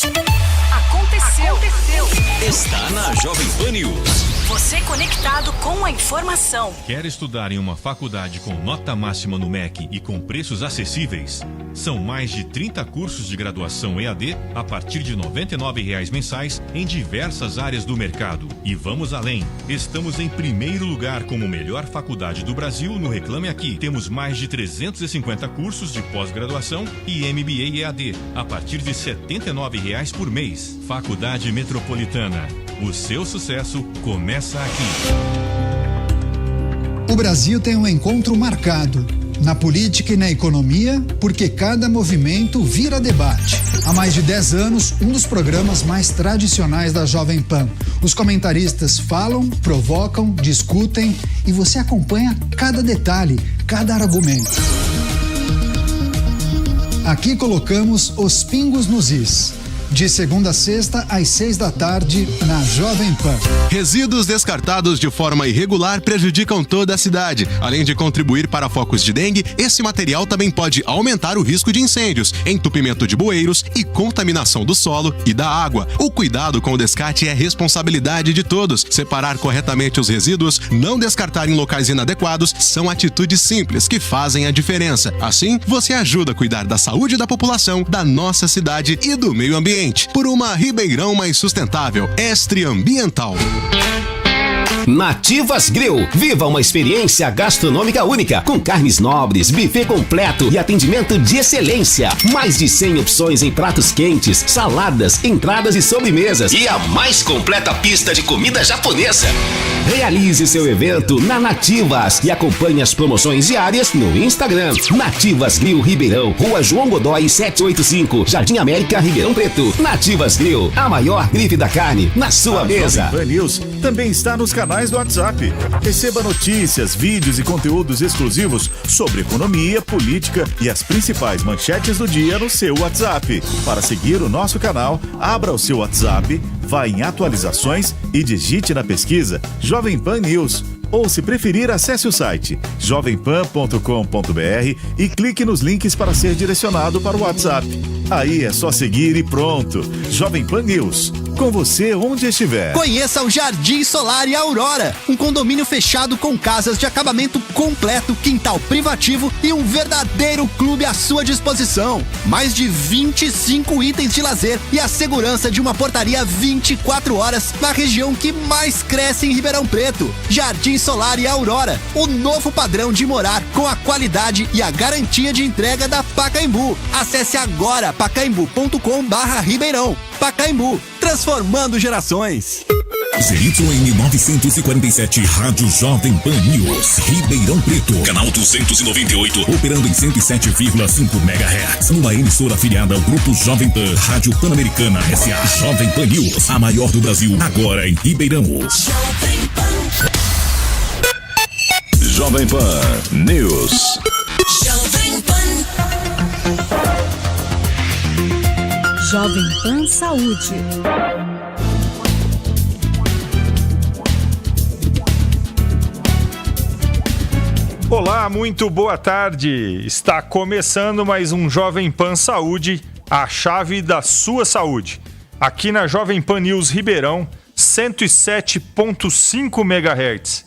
Aconteceu. Está na Jovem Pan News. Você conectado com a informação. Quer estudar em uma faculdade com nota máxima no MEC e com preços acessíveis? São mais de 30 cursos de graduação EAD a partir de R$ 99,00 mensais em diversas áreas do mercado. E vamos além. Estamos em primeiro lugar como melhor faculdade do Brasil no Reclame Aqui. Temos mais de 350 cursos de pós-graduação e MBA EAD a partir de R$ 79,00 por mês. Faculdade Metropolitana. O seu sucesso começa aqui. O Brasil tem um encontro marcado na política e na economia, porque cada movimento vira debate. Há mais de 10 anos, um dos programas mais tradicionais da Jovem Pan. Os comentaristas falam, provocam, discutem e você acompanha cada detalhe, cada argumento. Aqui colocamos os pingos nos is. De segunda a sexta, às 6 da tarde, na Jovem Pan. Resíduos descartados de forma irregular prejudicam toda a cidade. Além de contribuir para focos de dengue, esse material também pode aumentar o risco de incêndios, entupimento de bueiros e contaminação do solo e da água. O cuidado com o descarte é responsabilidade de todos. Separar corretamente os resíduos, não descartar em locais inadequados, são atitudes simples que fazem a diferença. Assim, você ajuda a cuidar da saúde da população, da nossa cidade e do meio ambiente. Por uma Ribeirão mais sustentável. Estre Ambiental. Nativas Grill. Viva uma experiência gastronômica única, com carnes nobres, buffet completo e atendimento de excelência. Mais de 100 opções em pratos quentes, saladas, entradas e sobremesas. E a mais completa pista de comida japonesa. Realize seu evento na Nativas e acompanhe as promoções diárias no Instagram. Nativas Grill Ribeirão, Rua João Godoy 785, Jardim América, Ribeirão Preto. Nativas Grill, a maior grife da carne na sua mesa. Jovem Pan News também está nos canais do WhatsApp. Receba notícias, vídeos e conteúdos exclusivos sobre economia, política e as principais manchetes do dia no seu WhatsApp. Para seguir o nosso canal, abra o seu WhatsApp, vá em atualizações e digite na pesquisa Jovem Pan News. Ou, se preferir, acesse o site jovempan.com.br e clique nos links para ser direcionado para o WhatsApp. Aí é só seguir e pronto. Jovem Pan News. Com você onde estiver. Conheça o Jardim Solar e Aurora, um condomínio fechado com casas de acabamento completo, quintal privativo e um verdadeiro clube à sua disposição. Mais de 25 itens de lazer e a segurança de uma portaria 24 horas na região que mais cresce em Ribeirão Preto. Jardim Solar e Aurora, o novo padrão de morar com a qualidade e a garantia de entrega da Pacaembu. Acesse agora pacaembu.com/Ribeirão. Pacaembu, transformando gerações. ZYN 947, Rádio Jovem Pan News, Ribeirão Preto, canal 298, operando em 107,5 MHz. Uma emissora afiliada ao Grupo Jovem Pan, Rádio Pan-Americana S.A. Jovem Pan News, a maior do Brasil, agora em Ribeirão. Jovem Pan News. Jovem Pan. Jovem Pan Saúde. Olá, muito boa tarde. Está começando mais um Jovem Pan Saúde, a chave da sua saúde. Aqui na Jovem Pan News Ribeirão, 107,5 MHz.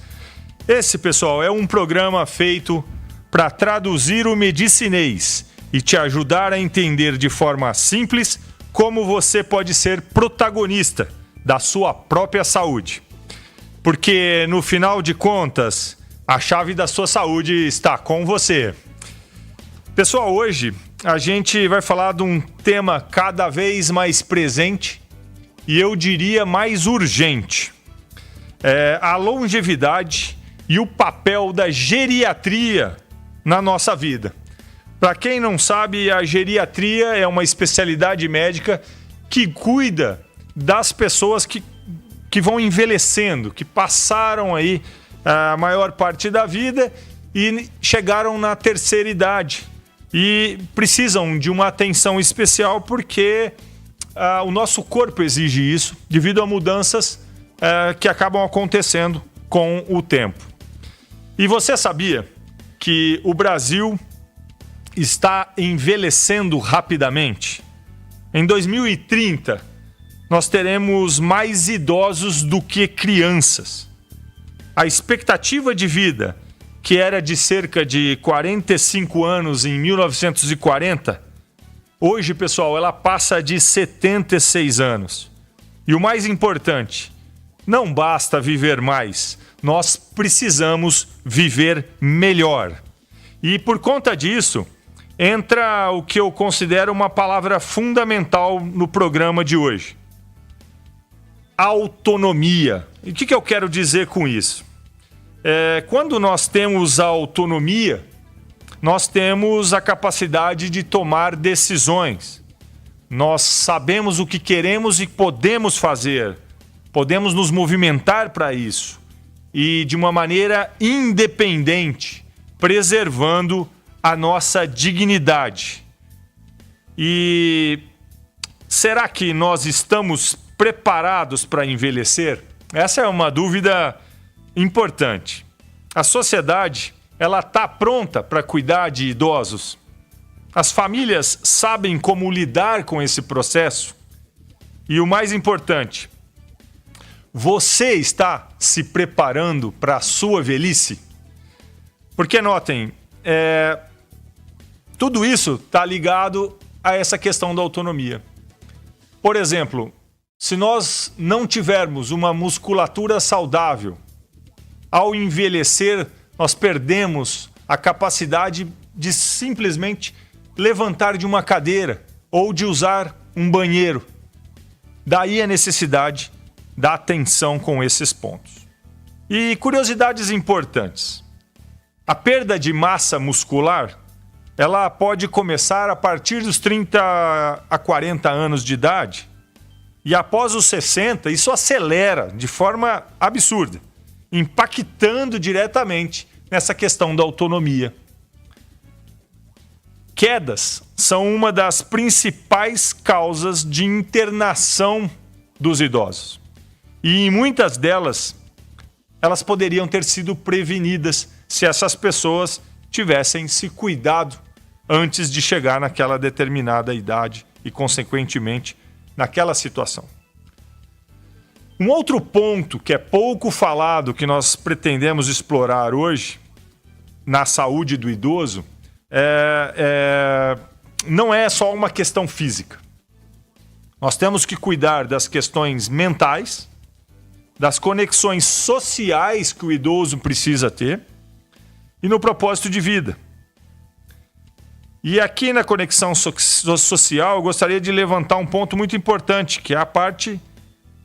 Esse, pessoal, é um programa feito para traduzir o medicinês e te ajudar a entender de forma simples como você pode ser protagonista da sua própria saúde. Porque, no final de contas, a chave da sua saúde está com você. Pessoal, hoje a gente vai falar de um tema cada vez mais presente e eu diria mais urgente. A longevidade e o papel da geriatria na nossa vida. Para quem não sabe, a geriatria é uma especialidade médica que cuida das pessoas que vão envelhecendo, que passaram aí a maior parte da vida e chegaram na terceira idade e precisam de uma atenção especial porque o nosso corpo exige isso devido a mudanças que acabam acontecendo com o tempo. E você sabia que o Brasil está envelhecendo rapidamente? Em 2030, nós teremos mais idosos do que crianças. A expectativa de vida, que era de cerca de 45 anos em 1940, hoje, pessoal, ela passa de 76 anos. E o mais importante, não basta viver mais, nós precisamos viver melhor. E por conta disso, entra o que eu considero uma palavra fundamental no programa de hoje. Autonomia. E o que eu quero dizer com isso? Quando nós temos a autonomia, nós temos a capacidade de tomar decisões. Nós sabemos o que queremos e podemos fazer. Podemos nos movimentar para isso. E de uma maneira independente, preservando a nossa dignidade. E será que nós estamos preparados para envelhecer? Essa é uma dúvida importante. A sociedade, ela está pronta para cuidar de idosos? As famílias sabem como lidar com esse processo? E o mais importante, você está se preparando para a sua velhice? Porque notem, tudo isso está ligado a essa questão da autonomia. Por exemplo, se nós não tivermos uma musculatura saudável, ao envelhecer, nós perdemos a capacidade de simplesmente levantar de uma cadeira ou de usar um banheiro. Daí a necessidade da atenção com esses pontos. E curiosidades importantes. A perda de massa muscular, ela pode começar a partir dos 30 a 40 anos de idade. E após os 60, isso acelera de forma absurda, impactando diretamente nessa questão da autonomia. Quedas são uma das principais causas de internação dos idosos. E em muitas delas, elas poderiam ter sido prevenidas se essas pessoas tivessem se cuidado antes de chegar naquela determinada idade e, consequentemente, naquela situação. Um outro ponto que é pouco falado, que nós pretendemos explorar hoje, na saúde do idoso, não é só uma questão física. Nós temos que cuidar das questões mentais, das conexões sociais que o idoso precisa ter e no propósito de vida. E aqui na conexão social, eu gostaria de levantar um ponto muito importante, que é a parte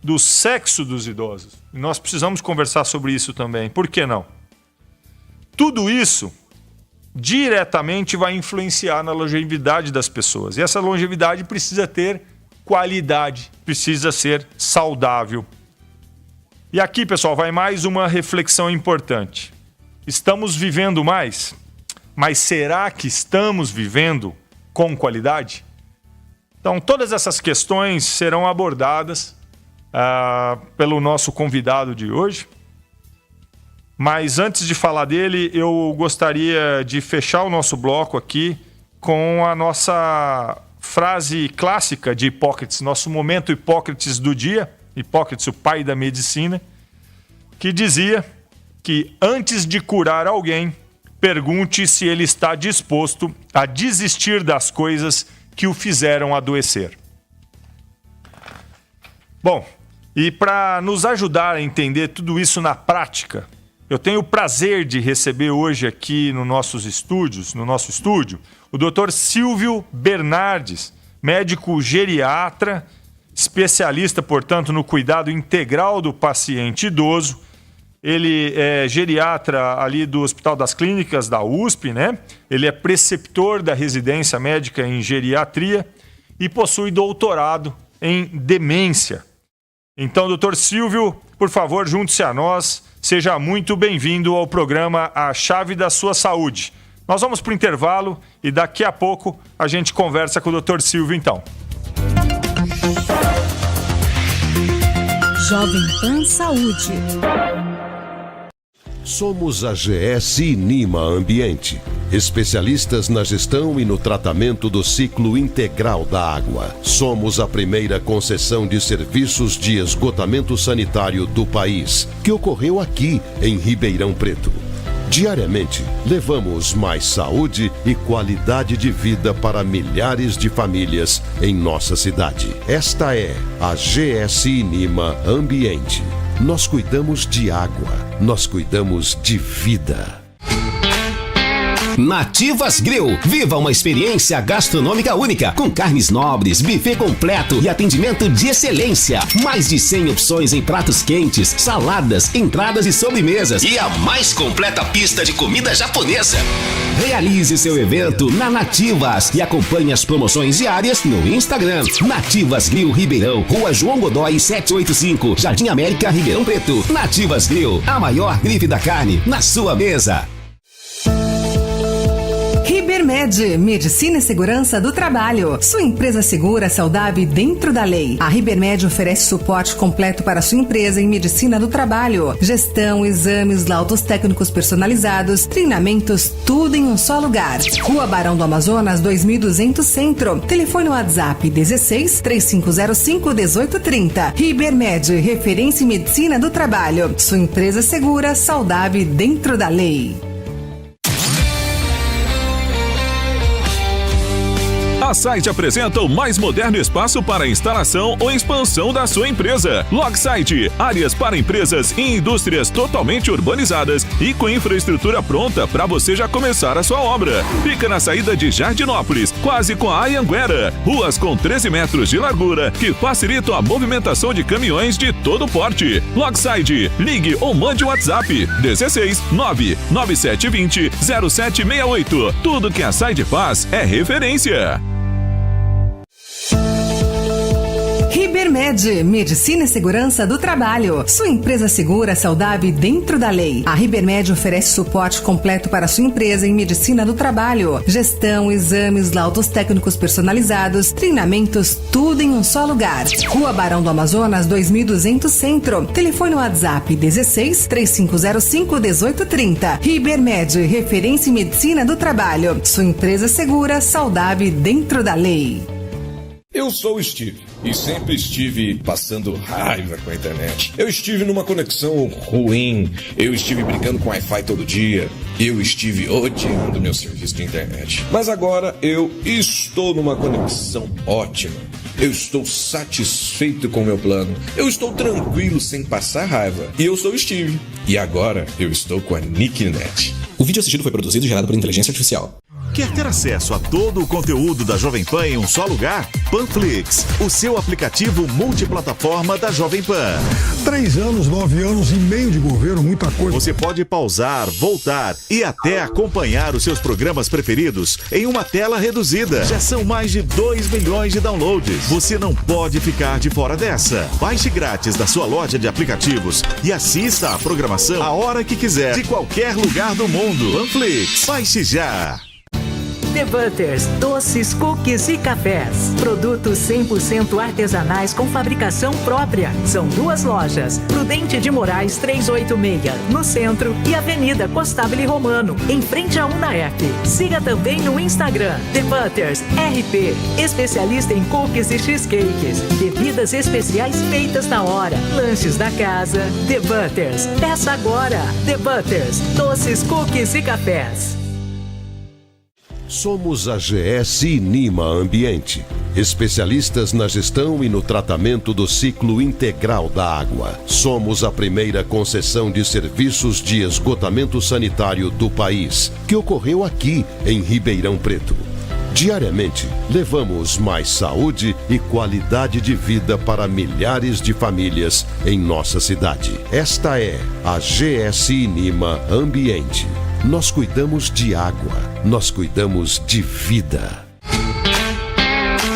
do sexo dos idosos. E nós precisamos conversar sobre isso também. Por que não? Tudo isso diretamente vai influenciar na longevidade das pessoas. E essa longevidade precisa ter qualidade, precisa ser saudável. E aqui, pessoal, vai mais uma reflexão importante. Estamos vivendo mais? Mas será que estamos vivendo com qualidade? Então, todas essas questões serão abordadas pelo nosso convidado de hoje. Mas antes de falar dele, eu gostaria de fechar o nosso bloco aqui com a nossa frase clássica de Hipócrates, nosso momento Hipócrates do dia, Hipócrates, o pai da medicina, que dizia que antes de curar alguém, pergunte se ele está disposto a desistir das coisas que o fizeram adoecer. Bom, e para nos ajudar a entender tudo isso na prática, eu tenho o prazer de receber hoje aqui no nosso estúdio, o Dr. Silvio Bernardes, médico geriatra, especialista, portanto, no cuidado integral do paciente idoso. Ele é geriatra ali do Hospital das Clínicas da USP, né? Ele é preceptor da residência médica em geriatria e possui doutorado em demência. Então, doutor Silvio, por favor, junte-se a nós. Seja muito bem-vindo ao programa A Chave da Sua Saúde. Nós vamos para o intervalo e daqui a pouco a gente conversa com o doutor Silvio, então. Jovem Pan Saúde. Somos a GS Nima Ambiente. especialistas na gestão e no tratamento do ciclo integral da água. Somos a primeira concessão de serviços de esgotamento sanitário do país, que ocorreu aqui em Ribeirão Preto. Diariamente, levamos mais saúde e qualidade de vida para milhares de famílias em nossa cidade. Esta é a GS Inima Ambiente. Nós cuidamos de água, nós cuidamos de vida. Nativas Grill. Viva uma experiência gastronômica única, com carnes nobres, buffet completo e atendimento de excelência. Mais de 100 opções em pratos quentes, saladas, entradas e sobremesas. E a mais completa pista de comida japonesa. Realize seu evento na Nativas e acompanhe as promoções diárias no Instagram. Nativas Grill Ribeirão, Rua João Godoy 785, Jardim América, Ribeirão Preto. Nativas Grill, a maior grife da carne na sua mesa. Ribermed, Medicina e Segurança do Trabalho. Sua empresa segura, saudável e dentro da lei. A Ribermed oferece suporte completo para sua empresa em medicina do trabalho. Gestão, exames, laudos técnicos personalizados, treinamentos, tudo em um só lugar. Rua Barão do Amazonas, 2200 Centro. Telefone WhatsApp 16 3505 1830. Ribermed, referência em medicina do trabalho. Sua empresa segura, saudável e dentro da lei. A Site apresenta o mais moderno espaço para instalação ou expansão da sua empresa. Logsite, áreas para empresas e indústrias totalmente urbanizadas e com infraestrutura pronta para você já começar a sua obra. Fica na saída de Jardinópolis, quase com a Anhanguera. Ruas com 13 metros de largura que facilitam a movimentação de caminhões de todo porte. Logsite, ligue ou mande o WhatsApp 16 99720 0768. Tudo que a Site faz é referência. Ribermed, Medicina e Segurança do Trabalho. Sua empresa segura, saudável e dentro da lei. A Ribermed oferece suporte completo para sua empresa em medicina do trabalho. Gestão, exames, laudos técnicos personalizados, treinamentos, tudo em um só lugar. Rua Barão do Amazonas, 2200 Centro. Telefone WhatsApp 16 3505 1830. Ribermed, referência em medicina do trabalho. Sua empresa segura, saudável e dentro da lei. Eu sou o Steve e sempre estive passando raiva com a internet. Eu estive numa conexão ruim, eu estive brincando com Wi-Fi todo dia, eu estive odiando meu serviço de internet. Mas agora eu estou numa conexão ótima. Eu estou satisfeito com o meu plano. Eu estou tranquilo sem passar raiva. E eu sou o Steve. E agora eu estou com a Nicknet. O vídeo assistido foi produzido e gerado por inteligência artificial. Quer ter acesso a todo o conteúdo da Jovem Pan em um só lugar? Panflix, o seu aplicativo multiplataforma da Jovem Pan. 3 anos, 9 anos e meio de governo, muita coisa. Você pode pausar, voltar e até acompanhar os seus programas preferidos em uma tela reduzida. Já são mais de 2 milhões de downloads. Você não pode ficar de fora dessa. Baixe grátis da sua loja de aplicativos e assista a programação a hora que quiser, de qualquer lugar do mundo. Panflix, baixe já. The Butters, doces, cookies e cafés. Produtos 100% artesanais com fabricação própria. São 2 lojas. Prudente de Moraes 386, no centro, e Avenida Costabile Romano, em frente à UNAEP. Siga também no Instagram, The Butters RP, especialista em cookies e cheesecakes. Bebidas especiais feitas na hora. Lanches da casa. The Butters. Peça agora. The Butters, doces, cookies e cafés. Somos a GS Inima Ambiente, especialistas na gestão e no tratamento do ciclo integral da água. Somos a primeira concessão de serviços de esgotamento sanitário do país, que ocorreu aqui em Ribeirão Preto. Diariamente, levamos mais saúde e qualidade de vida para milhares de famílias em nossa cidade. Esta é a GS Inima Ambiente. Nós cuidamos de água, nós cuidamos de vida.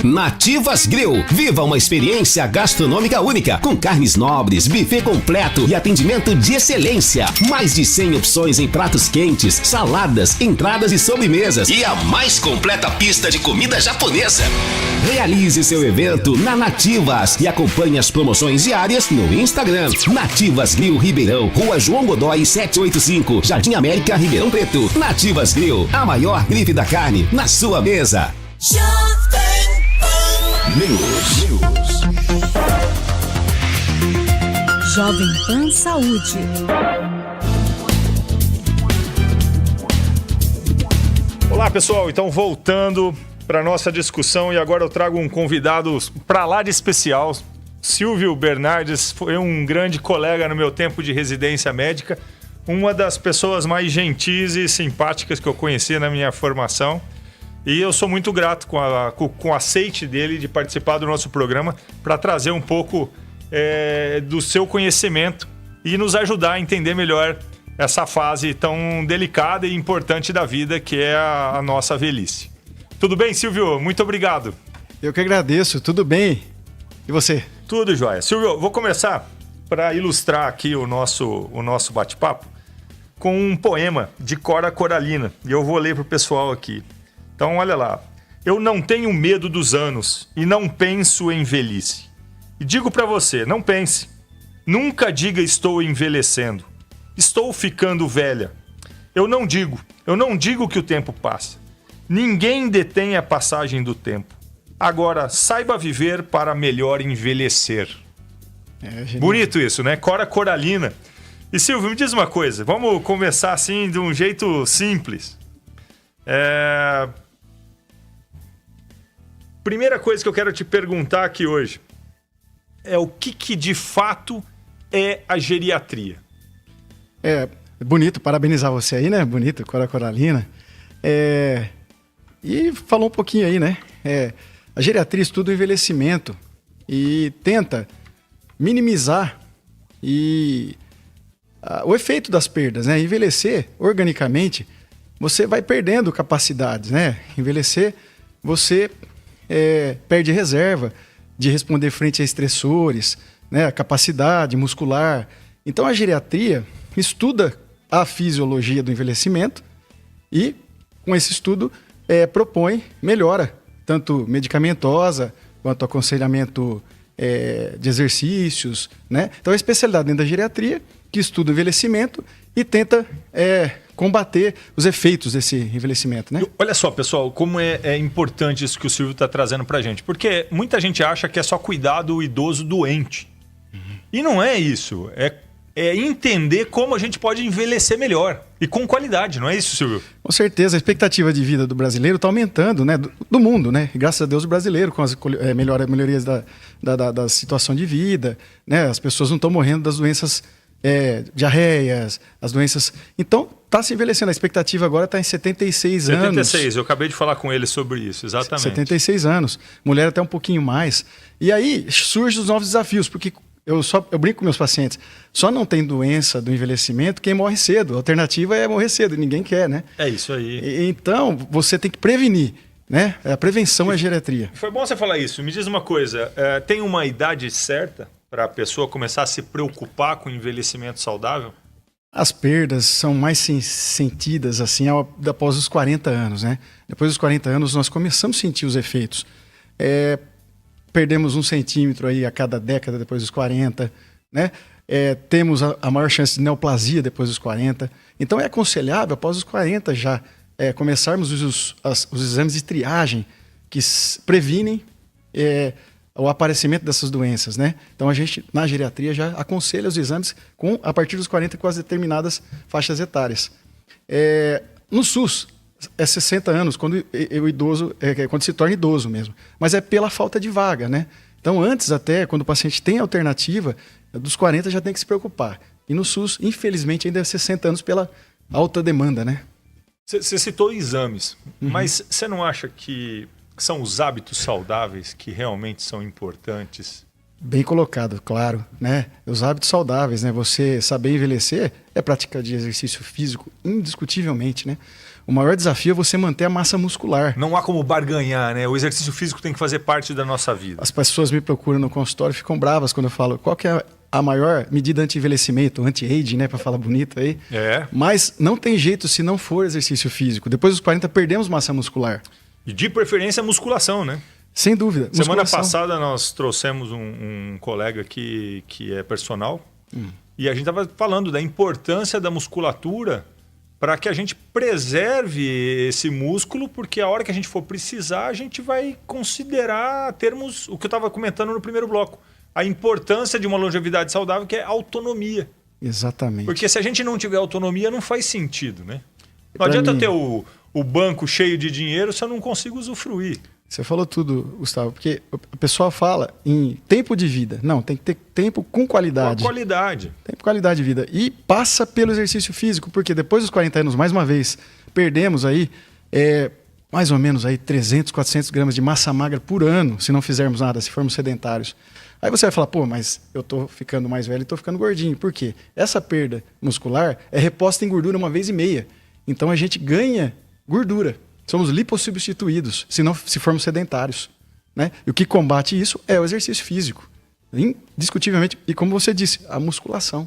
Nativas Grill. Viva uma experiência gastronômica única, com carnes nobres, buffet completo e atendimento de excelência. Mais de 100 opções em pratos quentes, saladas, entradas e sobremesas. E a mais completa pista de comida japonesa. Realize seu evento na Nativas e acompanhe as promoções diárias no Instagram. Nativas Grill Ribeirão, Rua João Godoy 785, Jardim América, Ribeirão Preto. Nativas Grill, a maior grife da carne na sua mesa. News. Jovem Pan Saúde. Olá, pessoal. Então, voltando para nossa discussão, e agora eu trago um convidado para lá de especial. Silvio Bernardes foi um grande colega no meu tempo de residência médica, uma das pessoas mais gentis e simpáticas que eu conheci na minha formação. E eu sou muito grato com o aceite dele de participar do nosso programa para trazer um pouco do seu conhecimento e nos ajudar a entender melhor essa fase tão delicada e importante da vida que é a nossa velhice. Tudo bem, Silvio? Muito obrigado. Eu que agradeço. Tudo bem. E você? Tudo jóia. Silvio, vou começar para ilustrar aqui o nosso bate-papo com um poema de Cora Coralina. E eu vou ler para o pessoal aqui. Então, olha lá. Eu não tenho medo dos anos e não penso em velhice. E digo para você, não pense. Nunca diga estou envelhecendo. Estou ficando velha. Eu não digo que o tempo passa. Ninguém detém a passagem do tempo. Agora, saiba viver para melhor envelhecer. Bonito isso, né? Cora Coralina. E Silvio, me diz uma coisa. Vamos começar assim de um jeito simples. Primeira coisa que eu quero te perguntar aqui hoje é o que de fato é a geriatria? É bonito, parabenizar você aí, né? Bonito, Cora Coralina. E falou um pouquinho aí, né? A geriatria estuda o envelhecimento e tenta minimizar o efeito das perdas, né? Envelhecer organicamente, você vai perdendo capacidades, né? Envelhecer, você perde reserva de responder frente a estressores, né? A capacidade muscular. Então a geriatria estuda a fisiologia do envelhecimento e, com esse estudo, propõe melhora, tanto medicamentosa quanto aconselhamento de exercícios, né? Então é a especialidade dentro da geriatria que estuda o envelhecimento e tenta combater os efeitos desse envelhecimento, né? Olha só, pessoal, como é importante isso que o Silvio está trazendo para a gente. Porque muita gente acha que é só cuidar do idoso doente. E não é isso. É entender como a gente pode envelhecer melhor e com qualidade, não é isso, Silvio? Com certeza, a expectativa de vida do brasileiro está aumentando, né? Do mundo, né? E graças a Deus o brasileiro, com as melhorias da situação de vida, né? As pessoas não estão morrendo das doenças diarreias, as doenças... Então, está se envelhecendo. A expectativa agora está em 76 anos. 76, eu acabei de falar com ele sobre isso, exatamente. 76 anos. Mulher até um pouquinho mais. E aí surgem os novos desafios, porque eu brinco com meus pacientes, só não tem doença do envelhecimento quem morre cedo. A alternativa é morrer cedo, ninguém quer, né? É isso aí. Então, você tem que prevenir, né? A prevenção é a geriatria. Foi bom você falar isso. Me diz uma coisa, tem uma idade certa para a pessoa começar a se preocupar com o envelhecimento saudável? As perdas são mais sentidas assim após os 40 anos, né? Depois dos 40 anos nós começamos a sentir os efeitos. Perdemos 1 centímetro aí a cada década depois dos 40, né? Temos a maior chance de neoplasia depois dos 40. Então é aconselhável após os 40 já começarmos os exames de triagem que previnem o aparecimento dessas doenças, né? Então a gente, na geriatria, já aconselha os exames a partir dos 40 com as determinadas faixas etárias. No SUS, 60 anos, quando o idoso, quando se torna idoso mesmo. Mas é pela falta de vaga, né? Então antes até, quando o paciente tem alternativa, dos 40 já tem que se preocupar. E no SUS, infelizmente, ainda é 60 anos pela alta demanda, né? Você citou exames, mas você não acha que são os hábitos saudáveis que realmente são importantes Bem colocado, claro, né? Os hábitos saudáveis, né? Você saber envelhecer é prática de exercício físico, indiscutivelmente, né? O maior desafio é você manter a massa muscular. Não há como barganhar, né? O exercício físico tem que fazer parte da nossa vida. As pessoas me procuram no consultório e ficam bravas quando eu falo qual que é a maior medida anti-envelhecimento, anti-aging, né? Para falar bonito aí. Mas não tem jeito se não for exercício físico. Depois dos 40 perdemos massa muscular. E de preferência musculação, né? Sem dúvida. Semana passada nós trouxemos um colega aqui que é personal e a gente estava falando da importância da musculatura para que a gente preserve esse músculo, porque a hora que a gente for precisar, a gente vai considerar termos, o que eu estava comentando no primeiro bloco, a importância de uma longevidade saudável, que é autonomia. Exatamente. Porque se a gente não tiver autonomia, não faz sentido, né? Não adianta eu ter o banco cheio de dinheiro se eu não consigo usufruir. Você falou tudo, Gustavo, porque o pessoal fala em tempo de vida. Não, tem que ter tempo com qualidade. Com qualidade. Tempo com qualidade de vida. E passa pelo exercício físico, porque depois dos 40 anos, mais uma vez, perdemos aí mais ou menos aí 300, 400 gramas de massa magra por ano, se não fizermos nada, se formos sedentários. Aí você vai falar, pô, mas eu tô ficando mais velho e tô ficando gordinho. Por quê? Essa perda muscular é reposta em gordura 1,5 vezes. Então a gente ganha gordura. Somos lipossubstituídos, se formos sedentários, né? E o que combate isso é o exercício físico, indiscutivelmente. E como você disse, a musculação,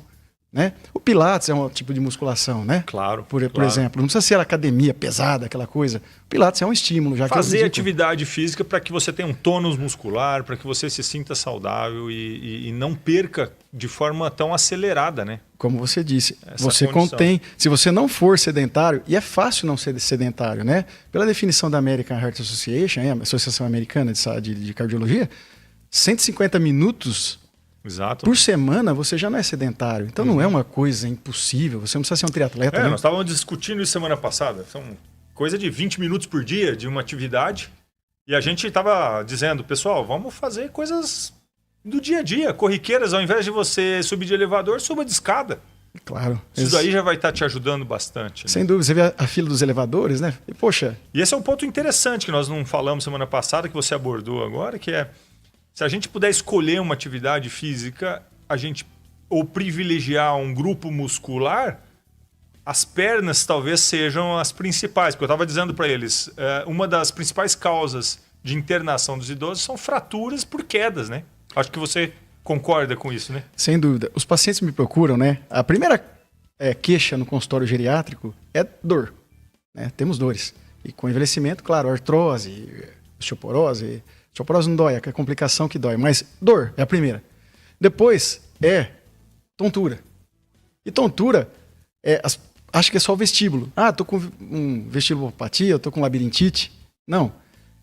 né? O Pilates é um tipo de musculação, né? Claro. Por exemplo, não precisa ser academia pesada, aquela coisa. O Pilates é um estímulo. Já fazer atividade física para que você tenha um tônus muscular, para que você se sinta saudável e não perca de forma tão acelerada, né? Como você disse, você contém. Se você não for sedentário, e é fácil não ser sedentário, né? Pela definição da American Heart Association, a Associação Americana de Cardiologia, 150 minutos por semana você já não é sedentário. Então não é uma coisa impossível, você não precisa ser um triatleta. Né? Nós estávamos discutindo isso semana passada. São coisa de 20 minutos por dia de uma atividade. E a gente estava dizendo, pessoal, vamos fazer coisas do dia a dia, corriqueiras. Ao invés de você subir de elevador, suba de escada. Claro. Isso daí já vai estar te ajudando bastante. Né? Sem dúvida. Você vê a fila dos elevadores, né? E, poxa... E esse é um ponto interessante que nós não falamos semana passada, que você abordou agora, que é... Se a gente puder escolher uma atividade física, ou privilegiar um grupo muscular, as pernas talvez sejam as principais. Porque eu estava dizendo para eles, uma das principais causas de internação dos idosos são fraturas por quedas, né? Acho que você concorda com isso, né? Sem dúvida. Os pacientes me procuram, né? A primeira queixa no consultório geriátrico é dor. Né? Temos dores. E com envelhecimento, claro, artrose, osteoporose... Osteoporose não dói, é a complicação que dói, mas dor é a primeira. Depois é tontura. E tontura, acho que é só o vestíbulo. Ah, tô com vestibulopatia, eu tô com labirintite. Não.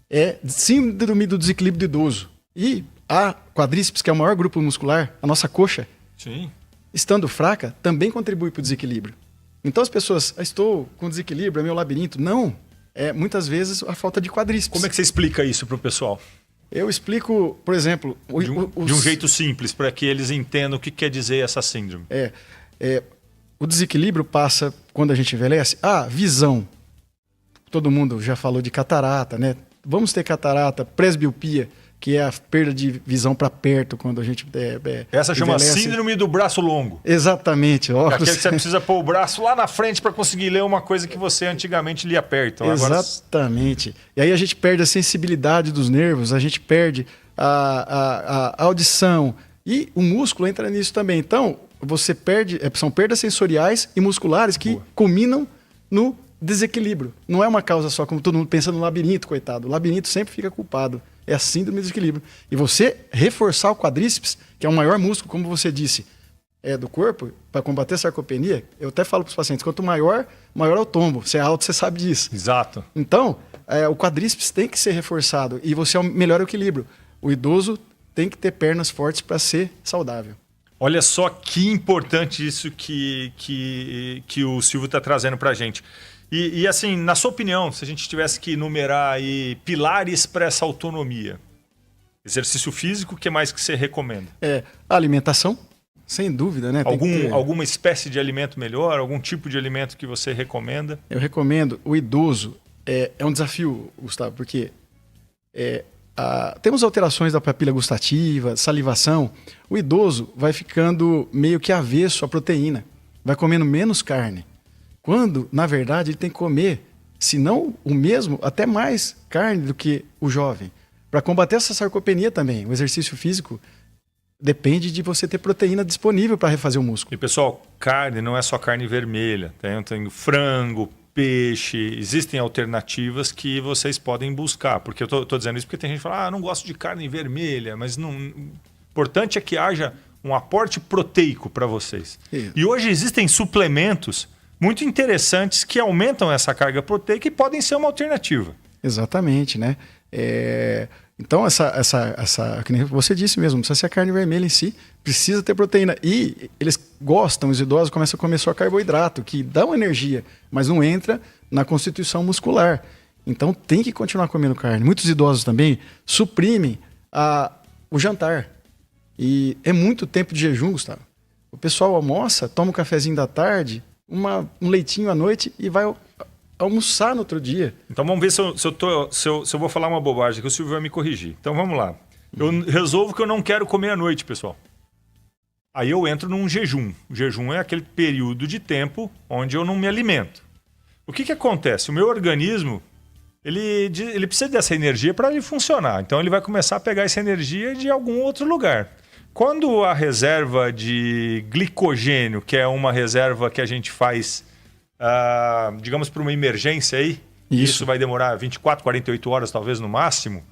É síndrome do desequilíbrio do idoso. E a quadríceps, que é o maior grupo muscular, a nossa coxa, estando fraca, também contribui para o desequilíbrio. Então as pessoas, estou com desequilíbrio, é meu labirinto. Não. É muitas vezes a falta de quadríceps. Como é que você explica isso para o pessoal? Eu explico, por exemplo... De um jeito simples, para que eles entendam o que quer dizer essa síndrome. O desequilíbrio passa quando a gente envelhece. Visão. Todo mundo já falou de catarata, né? Vamos ter catarata, presbiopia, que é a perda de visão para perto quando a gente essa chama síndrome do braço longo. Exatamente. Óculos. Aquele que você precisa pôr o braço lá na frente para conseguir ler uma coisa que você antigamente lia perto. Exatamente. Agora... E aí a gente perde a sensibilidade dos nervos, a gente perde a audição. E o músculo entra nisso também. Então, você perde... São perdas sensoriais e musculares que culminam no desequilíbrio. Não é uma causa só, como todo mundo pensa no labirinto, coitado. O labirinto sempre fica culpado. É a síndrome do desequilíbrio. E você reforçar o quadríceps, que é o maior músculo, como você disse, do corpo, para combater a sarcopenia, eu até falo para os pacientes, quanto maior é o tombo. Você é alto, você sabe disso. Exato. Então, o quadríceps tem que ser reforçado e você melhora o equilíbrio. O idoso tem que ter pernas fortes para ser saudável. Olha só que importante isso que o Silvio está trazendo para a gente. E assim, na sua opinião, se a gente tivesse que enumerar aí pilares para essa autonomia, exercício físico, o que mais que você recomenda? A alimentação, sem dúvida, né? Alguma espécie de alimento melhor, algum tipo de alimento que você recomenda? Eu recomendo. O idoso é um desafio, Gustavo, porque temos alterações da papila gustativa, salivação. O idoso vai ficando meio que avesso à proteína, vai comendo menos carne. Quando, na verdade, ele tem que comer, se não o mesmo, até mais carne do que o jovem. Para combater essa sarcopenia também, o exercício físico depende de você ter proteína disponível para refazer o músculo. E pessoal, carne não é só carne vermelha. Tem frango, peixe, existem alternativas que vocês podem buscar. Porque eu estou dizendo isso porque tem gente que fala, não gosto de carne vermelha, mas não... O importante é que haja um aporte proteico para vocês. E hoje existem suplementos muito interessantes que aumentam essa carga proteica e podem ser uma alternativa. Exatamente, né? Então, que nem você disse mesmo, não precisa ser a carne vermelha em si, precisa ter proteína. E eles gostam, os idosos começam a comer só carboidrato, que dá uma energia, mas não entra na constituição muscular. Então, tem que continuar comendo carne. Muitos idosos também suprimem o jantar. E é muito tempo de jejum, Gustavo. O pessoal almoça, toma um cafezinho da tarde, um leitinho à noite e vai almoçar no outro dia. Então vamos ver se eu vou falar uma bobagem, que o Silvio vai me corrigir. Então vamos lá. Eu resolvo que eu não quero comer à noite, pessoal. Aí eu entro num jejum. O jejum é aquele período de tempo onde eu não me alimento. O que acontece? O meu organismo, ele precisa dessa energia para ele funcionar. Então ele vai começar a pegar essa energia de algum outro lugar. Quando a reserva de glicogênio, que é uma reserva que a gente faz, digamos, para uma emergência aí, isso vai demorar 24, 48 horas talvez no máximo,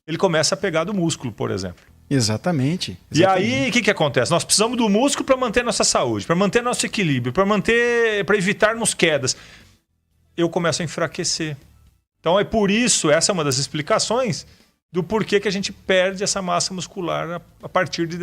ele começa a pegar do músculo, por exemplo. Exatamente. E aí, o que acontece? Nós precisamos do músculo para manter nossa saúde, para manter nosso equilíbrio, para evitarmos quedas. Eu começo a enfraquecer. Então é por isso, essa é uma das explicações do porquê que a gente perde essa massa muscular a partir de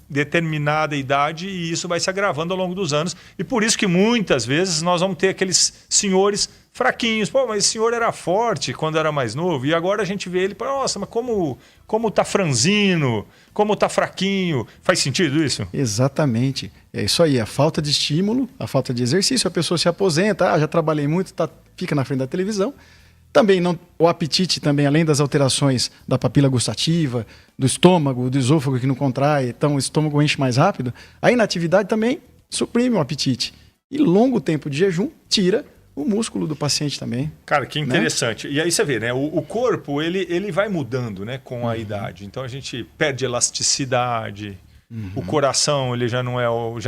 determinada idade, e isso vai se agravando ao longo dos anos. E por isso que muitas vezes nós vamos ter aqueles senhores fraquinhos. Pô, mas esse senhor era forte quando era mais novo, e agora a gente vê ele, nossa, mas como tá franzino, como tá fraquinho. Faz sentido isso? Exatamente. É isso aí, a falta de estímulo, a falta de exercício, a pessoa se aposenta, já trabalhei muito, fica na frente da televisão. Também o apetite também, além das alterações da papila gustativa, do estômago, do esôfago que não contrai, então o estômago enche mais rápido, a inatividade também suprime o apetite. E longo tempo de jejum tira o músculo do paciente também. Cara, que interessante. Né? E aí você vê, né? O corpo, ele vai mudando, né, com a idade. Então a gente perde elasticidade, o coração ele já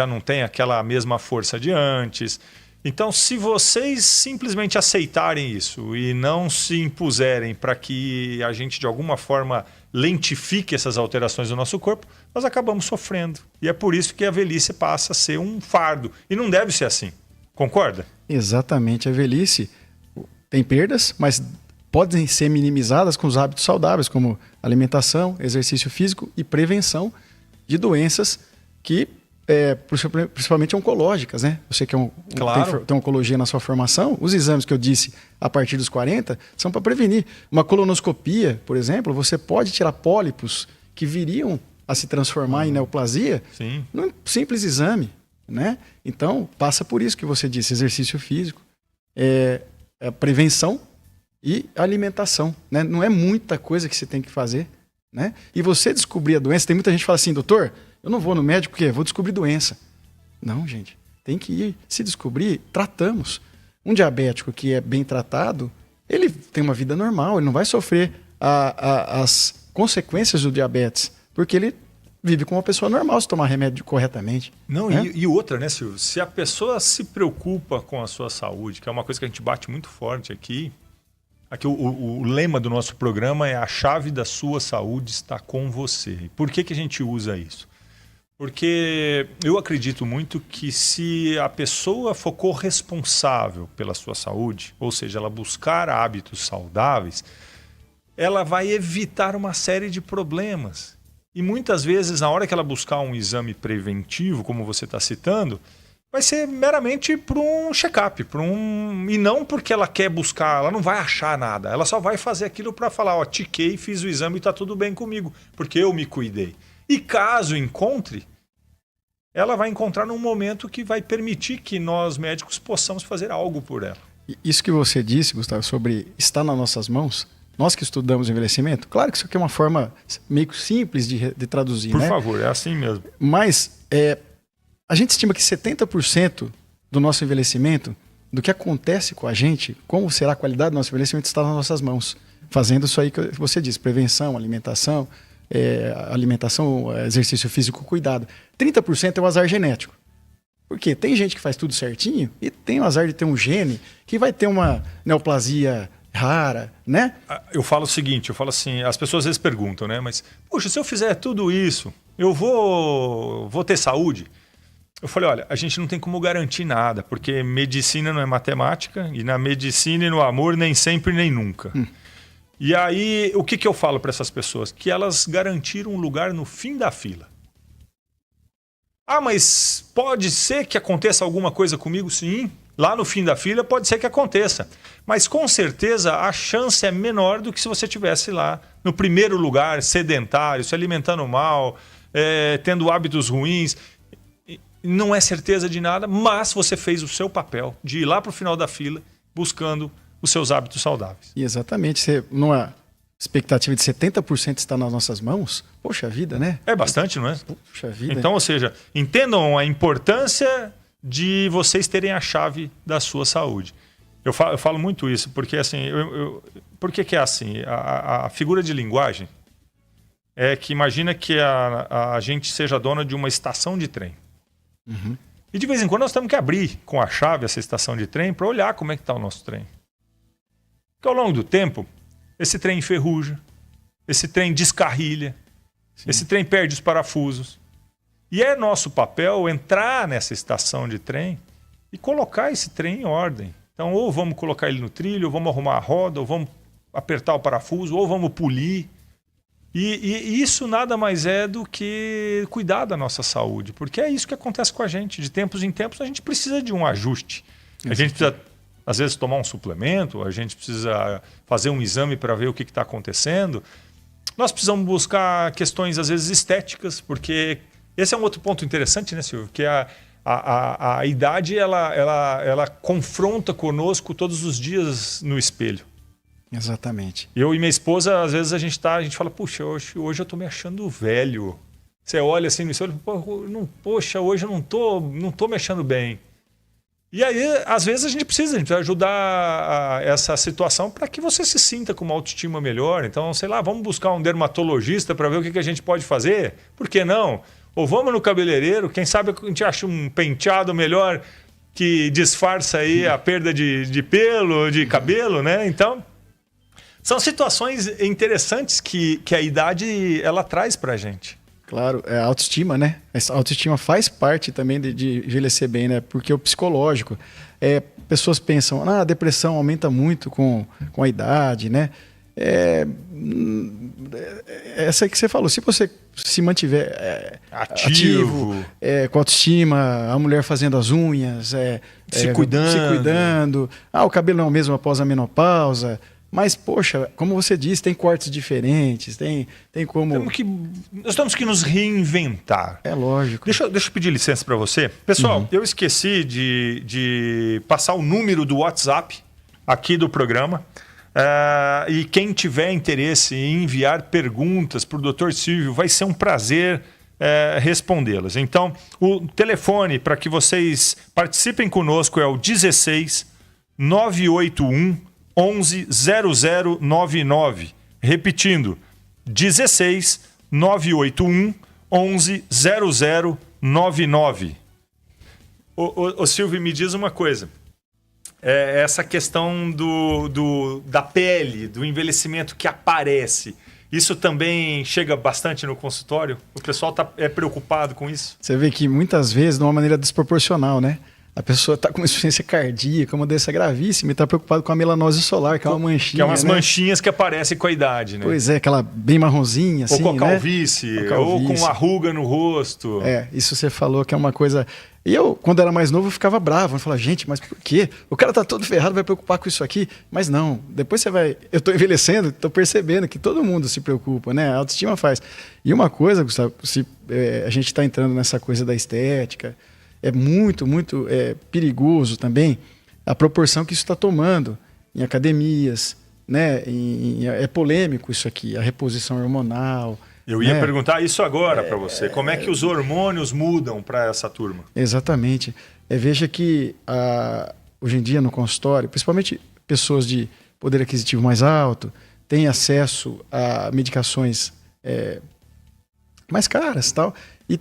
não tem aquela mesma força de antes. Então, se vocês simplesmente aceitarem isso e não se impuserem para que a gente, de alguma forma, lentifique essas alterações do nosso corpo, nós acabamos sofrendo. E é por isso que a velhice passa a ser um fardo. E não deve ser assim. Concorda? Exatamente. A velhice tem perdas, mas podem ser minimizadas com os hábitos saudáveis, como alimentação, exercício físico e prevenção de doenças que... principalmente oncológicas, né? Você que tem oncologia na sua formação, os exames que eu disse a partir dos 40 são para prevenir. Uma colonoscopia, por exemplo, você pode tirar pólipos que viriam a se transformar em neoplasia num simples exame, né? Então, passa por isso que você disse, exercício físico, prevenção e alimentação, né? Não é muita coisa que você tem que fazer, né? E você descobrir a doença, tem muita gente que fala assim, doutor, eu não vou no médico porque vou descobrir doença. Não, gente. Tem que ir. Se descobrir, tratamos. Um diabético que é bem tratado, ele tem uma vida normal, ele não vai sofrer as consequências do diabetes, porque ele vive como uma pessoa normal se tomar remédio corretamente. Não, né? E outra, né, Silvio? Se a pessoa se preocupa com a sua saúde, que é uma coisa que a gente bate muito forte aqui o lema do nosso programa é: a chave da sua saúde está com você. E por que a gente usa isso? Porque eu acredito muito que se a pessoa for corresponsável pela sua saúde, ou seja, ela buscar hábitos saudáveis, ela vai evitar uma série de problemas. E muitas vezes, na hora que ela buscar um exame preventivo, como você está citando, vai ser meramente para um check-up, e não porque ela quer buscar, ela não vai achar nada, ela só vai fazer aquilo para falar, tiquei, fiz o exame e está tudo bem comigo, porque eu me cuidei. E caso encontre, ela vai encontrar num momento que vai permitir que nós médicos possamos fazer algo por ela. Isso que você disse, Gustavo, sobre estar nas nossas mãos, Nós que estudamos envelhecimento, claro que isso aqui é uma forma meio simples de traduzir, Por né? favor, é assim mesmo. Mas a gente estima que 70% do nosso envelhecimento, do que acontece com a gente, como será a qualidade do nosso envelhecimento, está nas nossas mãos. Fazendo isso aí que você disse, prevenção, alimentação, exercício físico, cuidado. 30% é o azar genético. Porque tem gente que faz tudo certinho e tem o azar de ter um gene que vai ter uma neoplasia rara, né? Eu falo o seguinte, eu falo assim, as pessoas às vezes perguntam, né? Mas, poxa, se eu fizer tudo isso, eu vou ter saúde? Eu falei, olha, a gente não tem como garantir nada, porque medicina não é matemática, e na medicina e no amor nem sempre nem nunca. E aí, o que eu falo para essas pessoas? Que elas garantiram um lugar no fim da fila. Ah, mas pode ser que aconteça alguma coisa comigo? Sim. Lá no fim da fila pode ser que aconteça. Mas com certeza a chance é menor do que se você estivesse lá no primeiro lugar, sedentário, se alimentando mal, tendo hábitos ruins. Não é certeza de nada, mas você fez o seu papel de ir lá para o final da fila buscando os seus hábitos saudáveis. E exatamente. Você, numa expectativa de 70% está nas nossas mãos, poxa vida, né? É bastante, não é? Poxa vida. Então, ou seja, entendam a importância de vocês terem a chave da sua saúde. Eu falo muito isso, porque assim, por que é assim? A figura de linguagem é que imagina que a gente seja dona de uma estação de trem. Uhum. E de vez em quando nós temos que abrir com a chave essa estação de trem para olhar como é que está o nosso trem. Porque ao longo do tempo, esse trem enferruja, esse trem descarrilha, esse trem perde os parafusos. E é nosso papel entrar nessa estação de trem e colocar esse trem em ordem. Então, ou vamos colocar ele no trilho, ou vamos arrumar a roda, ou vamos apertar o parafuso, ou vamos polir. E isso nada mais é do que cuidar da nossa saúde, porque é isso que acontece com a gente. De tempos em tempos, a gente precisa de um ajuste. A gente precisa, às vezes, tomar um suplemento, a gente precisa fazer um exame para ver o que está acontecendo. Nós precisamos buscar questões, às vezes, estéticas, porque esse é um outro ponto interessante, né, Silvio? Que a idade, ela confronta conosco todos os dias no espelho. Exatamente. Eu e minha esposa, às vezes a gente fala, puxa, hoje eu tô me achando velho. Você olha assim no espelho, poxa, hoje eu não tô me achando bem. E aí, às vezes, a gente precisa ajudar essa situação para que você se sinta com uma autoestima melhor. Então, sei lá, vamos buscar um dermatologista para ver o que a gente pode fazer. Por que não? Ou vamos no cabeleireiro, quem sabe a gente acha um penteado melhor que disfarça aí a perda de pelo, de cabelo, né? Então, são situações interessantes que a idade ela traz pra gente. Claro, é a autoestima, né? Essa autoestima faz parte também de envelhecer bem, né? Porque o psicológico, pessoas pensam, a depressão aumenta muito com a idade, né? Essa aí que você falou, se você se mantiver ativo com autoestima, a mulher fazendo as unhas, se cuidando. O cabelo não é o mesmo após a menopausa. Mas, poxa, como você disse, tem cortes diferentes, tem como... Nós temos que nos reinventar. É lógico. Deixa eu pedir licença para você. Pessoal, eu esqueci de passar o número do WhatsApp aqui do programa. E quem tiver interesse em enviar perguntas para o Dr. Silvio, vai ser um prazer respondê-las. Então, o telefone para que vocês participem conosco é o 16 981 11 0099. Repetindo, 16 981 11 0099. Ô Silvio, me diz uma coisa. Essa questão da pele, do envelhecimento que aparece, isso também chega bastante no consultório? O pessoal é preocupado com isso? Você vê que muitas vezes, de uma maneira desproporcional, né? A pessoa está com uma insuficiência cardíaca, uma doença gravíssima, e está preocupada com a melanose solar, que é uma manchinha. Que é umas manchinhas que aparecem com a idade, né? Pois é, aquela bem marronzinha, assim, ou com a calvície, ou com uma ruga no rosto. Isso você falou que é uma coisa... E eu, quando era mais novo, eu ficava bravo. Eu falava, gente, mas por quê? O cara tá todo ferrado, vai preocupar com isso aqui? Mas não, depois você vai... Eu tô envelhecendo, tô percebendo que todo mundo se preocupa, né? A autoestima faz. E uma coisa, Gustavo, a gente tá entrando nessa coisa da estética... É muito, muito perigoso também a proporção que isso está tomando em academias, né, é polêmico isso aqui, a reposição hormonal. Eu ia perguntar isso agora para você. Como é que os hormônios mudam para essa turma? Exatamente. Veja que hoje em dia no consultório, principalmente pessoas de poder aquisitivo mais alto, têm acesso a medicações mais caras, tal, e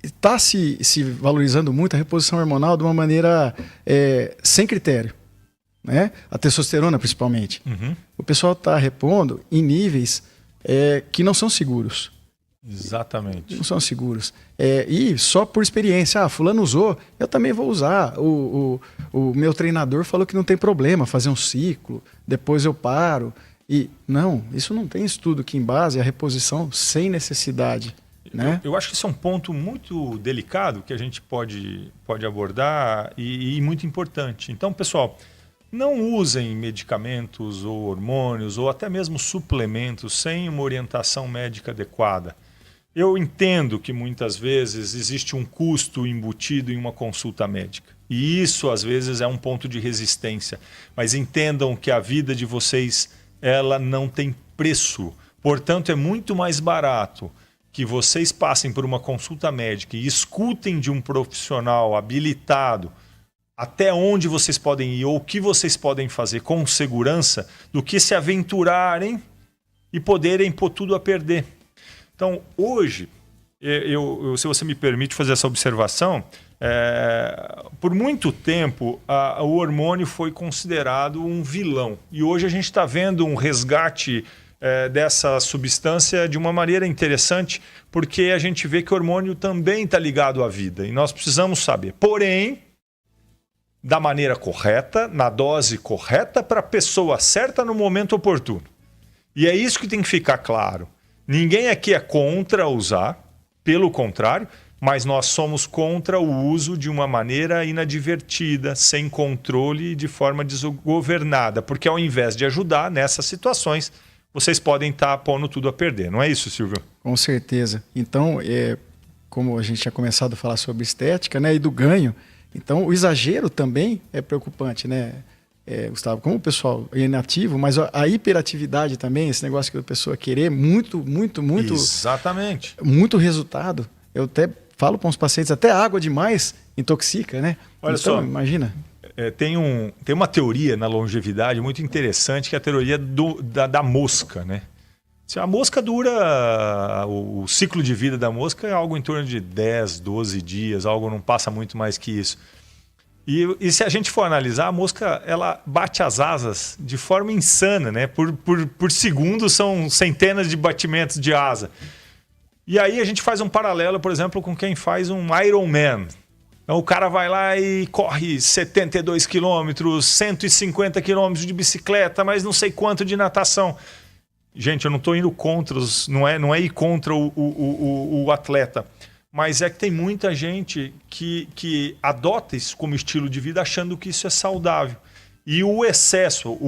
está se valorizando muito a reposição hormonal de uma maneira sem critério, né? A testosterona principalmente. Uhum. O pessoal está repondo em níveis que não são seguros. Exatamente. Não são seguros. E só por experiência. Fulano usou, eu também vou usar. O meu treinador falou que não tem problema fazer um ciclo, depois eu paro. E não, isso não tem estudo que embase a reposição sem necessidade. Né? Eu acho que isso é um ponto muito delicado que a gente pode abordar e muito importante. Então, pessoal, não usem medicamentos ou hormônios ou até mesmo suplementos sem uma orientação médica adequada. Eu entendo que muitas vezes existe um custo embutido em uma consulta médica. E isso, às vezes, é um ponto de resistência. Mas entendam que a vida de vocês, ela não tem preço. Portanto, é muito mais barato que vocês passem por uma consulta médica e escutem de um profissional habilitado até onde vocês podem ir ou o que vocês podem fazer com segurança, do que se aventurarem e poderem pôr tudo a perder. Então, hoje, se você me permite fazer essa observação, por muito tempo o hormônio foi considerado um vilão. E hoje a gente está vendo um resgate dessa substância de uma maneira interessante, porque a gente vê que o hormônio também está ligado à vida. E nós precisamos saber. Porém, da maneira correta, na dose correta, para a pessoa certa no momento oportuno. E é isso que tem que ficar claro. Ninguém aqui é contra usar, pelo contrário, mas nós somos contra o uso de uma maneira inadvertida, sem controle e de forma desgovernada. Porque ao invés de ajudar nessas situações, vocês podem estar pondo tudo a perder. Não é isso, Silvio? Com certeza. Então, como a gente tinha começado a falar sobre estética, né, e do ganho, então o exagero também é preocupante, né, Gustavo? Como o pessoal é inativo, mas a hiperatividade também, esse negócio que a pessoa querer muito... Exatamente. Muito resultado. Eu até falo para uns pacientes, até água demais intoxica, né? Olha então, só, imagina. Tem uma teoria na longevidade muito interessante, que é a teoria da mosca, né? A mosca dura... O ciclo de vida da mosca é algo em torno de 10, 12 dias, algo não passa muito mais que isso. E se a gente for analisar, a mosca ela bate as asas de forma insana, né? Por segundo são centenas de batimentos de asa. E aí a gente faz um paralelo, por exemplo, com quem faz um Ironman. Então o cara vai lá e corre 72 quilômetros, 150 quilômetros de bicicleta, mas não sei quanto de natação. Gente, eu não estou indo contra, não é ir contra o atleta. Mas é que tem muita gente que adota isso como estilo de vida achando que isso é saudável. E o excesso,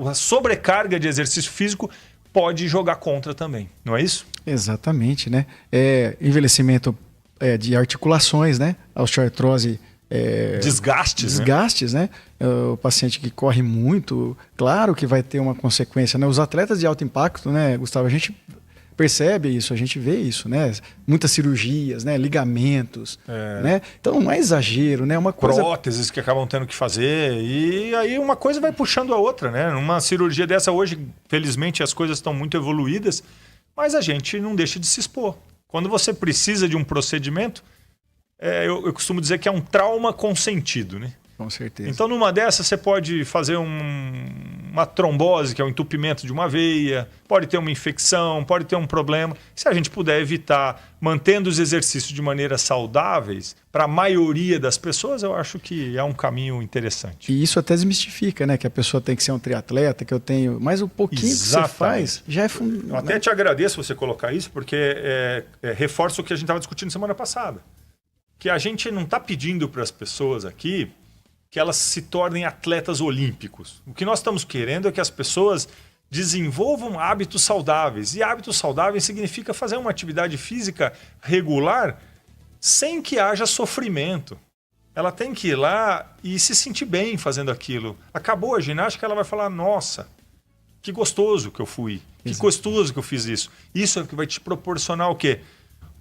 a sobrecarga de exercício físico pode jogar contra também, não é isso? Exatamente, né? Envelhecimento de articulações, né? Osteoartrose. Desgastes, né? O paciente que corre muito, claro que vai ter uma consequência, né? Os atletas de alto impacto, né, Gustavo, a gente percebe isso, a gente vê isso, né? Muitas cirurgias, né? Ligamentos, né? Então não é exagero, né? Uma coisa... Próteses que acabam tendo que fazer e aí uma coisa vai puxando a outra, né? Numa cirurgia dessa hoje, felizmente as coisas estão muito evoluídas, mas a gente não deixa de se expor. Quando você precisa de um procedimento, eu costumo dizer que é um trauma consentido, né? Com certeza. Então, numa dessas, você pode fazer uma trombose, que é o entupimento de uma veia, pode ter uma infecção, pode ter um problema. Se a gente puder evitar, mantendo os exercícios de maneira saudáveis, para a maioria das pessoas, eu acho que é um caminho interessante. E isso até desmistifica, né? Que a pessoa tem que ser um triatleta, que eu tenho... Mas o pouquinho que você faz já é fundamental. Eu até te agradeço você colocar isso, porque reforça o que a gente estava discutindo semana passada. Que a gente não está pedindo para as pessoas aqui que elas se tornem atletas olímpicos. O que nós estamos querendo é que as pessoas desenvolvam hábitos saudáveis. E hábitos saudáveis significa fazer uma atividade física regular sem que haja sofrimento. ela tem que ir lá e se sentir bem fazendo aquilo. Acabou a ginástica, ela vai falar, nossa, que gostoso que eu fui, que gostoso que eu fiz isso. Isso é o que vai te proporcionar o quê?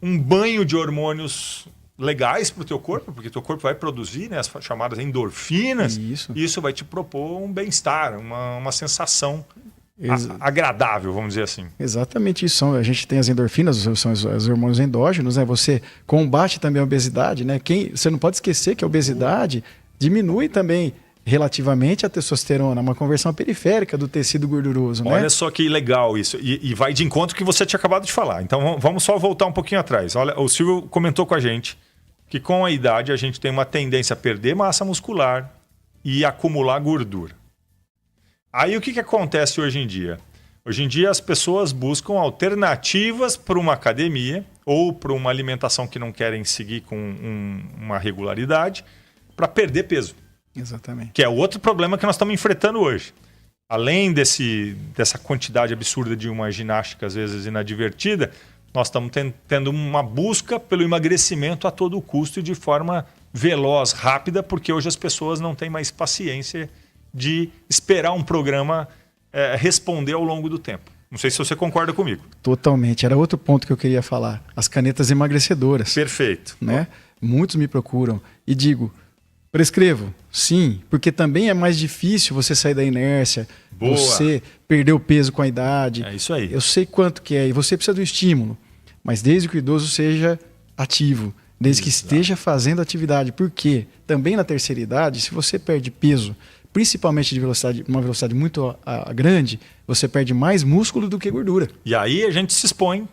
Um banho de hormônios legais para o teu corpo, porque teu corpo vai produzir, né, as chamadas endorfinas. Isso vai te propor um bem-estar, uma sensação agradável, vamos dizer assim. Exatamente isso. A gente tem as endorfinas, são os hormônios endógenos, né? Você combate também a obesidade, né? Você não pode esquecer que a obesidade diminui também relativamente a testosterona, uma conversão periférica do tecido gorduroso. Olha, né? Só que legal isso. E vai de encontro que você tinha acabado de falar. Então vamos só voltar um pouquinho atrás. Olha, o Silvio comentou com a gente que com a idade a gente tem uma tendência a perder massa muscular e acumular gordura. Aí o que acontece hoje em dia? Hoje em dia as pessoas buscam alternativas para uma academia ou para uma alimentação que não querem seguir com uma regularidade para perder peso. Exatamente. Que é outro problema que nós estamos enfrentando hoje. Além dessa quantidade absurda de uma ginástica, às vezes inadvertida, nós estamos tendo uma busca pelo emagrecimento a todo custo e de forma veloz, rápida, porque hoje as pessoas não têm mais paciência de esperar um programa responder ao longo do tempo. Não sei se você concorda comigo. Totalmente. Era outro ponto que eu queria falar. As canetas emagrecedoras. Perfeito. Né? Muitos me procuram e digo, prescrevo, sim, porque também é mais difícil você sair da inércia, Boa. Você perder o peso com a idade. É isso aí. Eu sei quanto que é e você precisa do estímulo, mas desde que o idoso seja ativo, desde que esteja fazendo atividade, porque também na terceira idade, se você perde peso, principalmente de uma velocidade muito grande, você perde mais músculo do que gordura. E aí a gente se expõe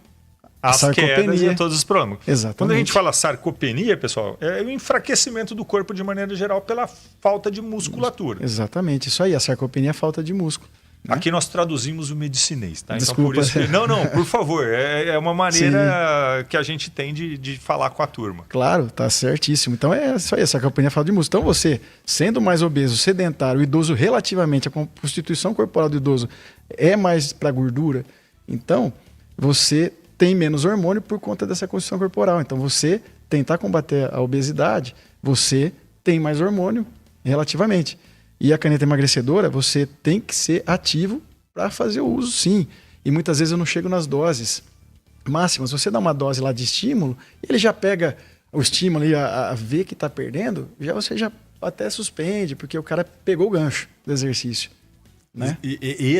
às quedas e a todos os problemas. Exatamente. Quando a gente fala sarcopenia, pessoal, é o enfraquecimento do corpo de maneira geral pela falta de musculatura. Exatamente, isso aí. A sarcopenia é falta de músculo. Né? Aqui nós traduzimos o medicinês, tá? Desculpa. Então, por isso não, por favor. É uma maneira que a gente tem de falar com a turma. Claro, tá certíssimo. Então é isso aí, a sarcopenia é falta de músculo. Então você, sendo mais obeso, sedentário, o idoso relativamente, a constituição corporal do idoso é mais para gordura, então você tem menos hormônio por conta dessa constituição corporal. Então você tentar combater a obesidade, você tem mais hormônio relativamente. E a caneta emagrecedora, você tem que ser ativo para fazer o uso, sim. E muitas vezes eu não chego nas doses máximas. Você dá uma dose lá de estímulo, ele já pega o estímulo e a ver que está perdendo, você já até suspende, porque o cara pegou o gancho do exercício. Né? E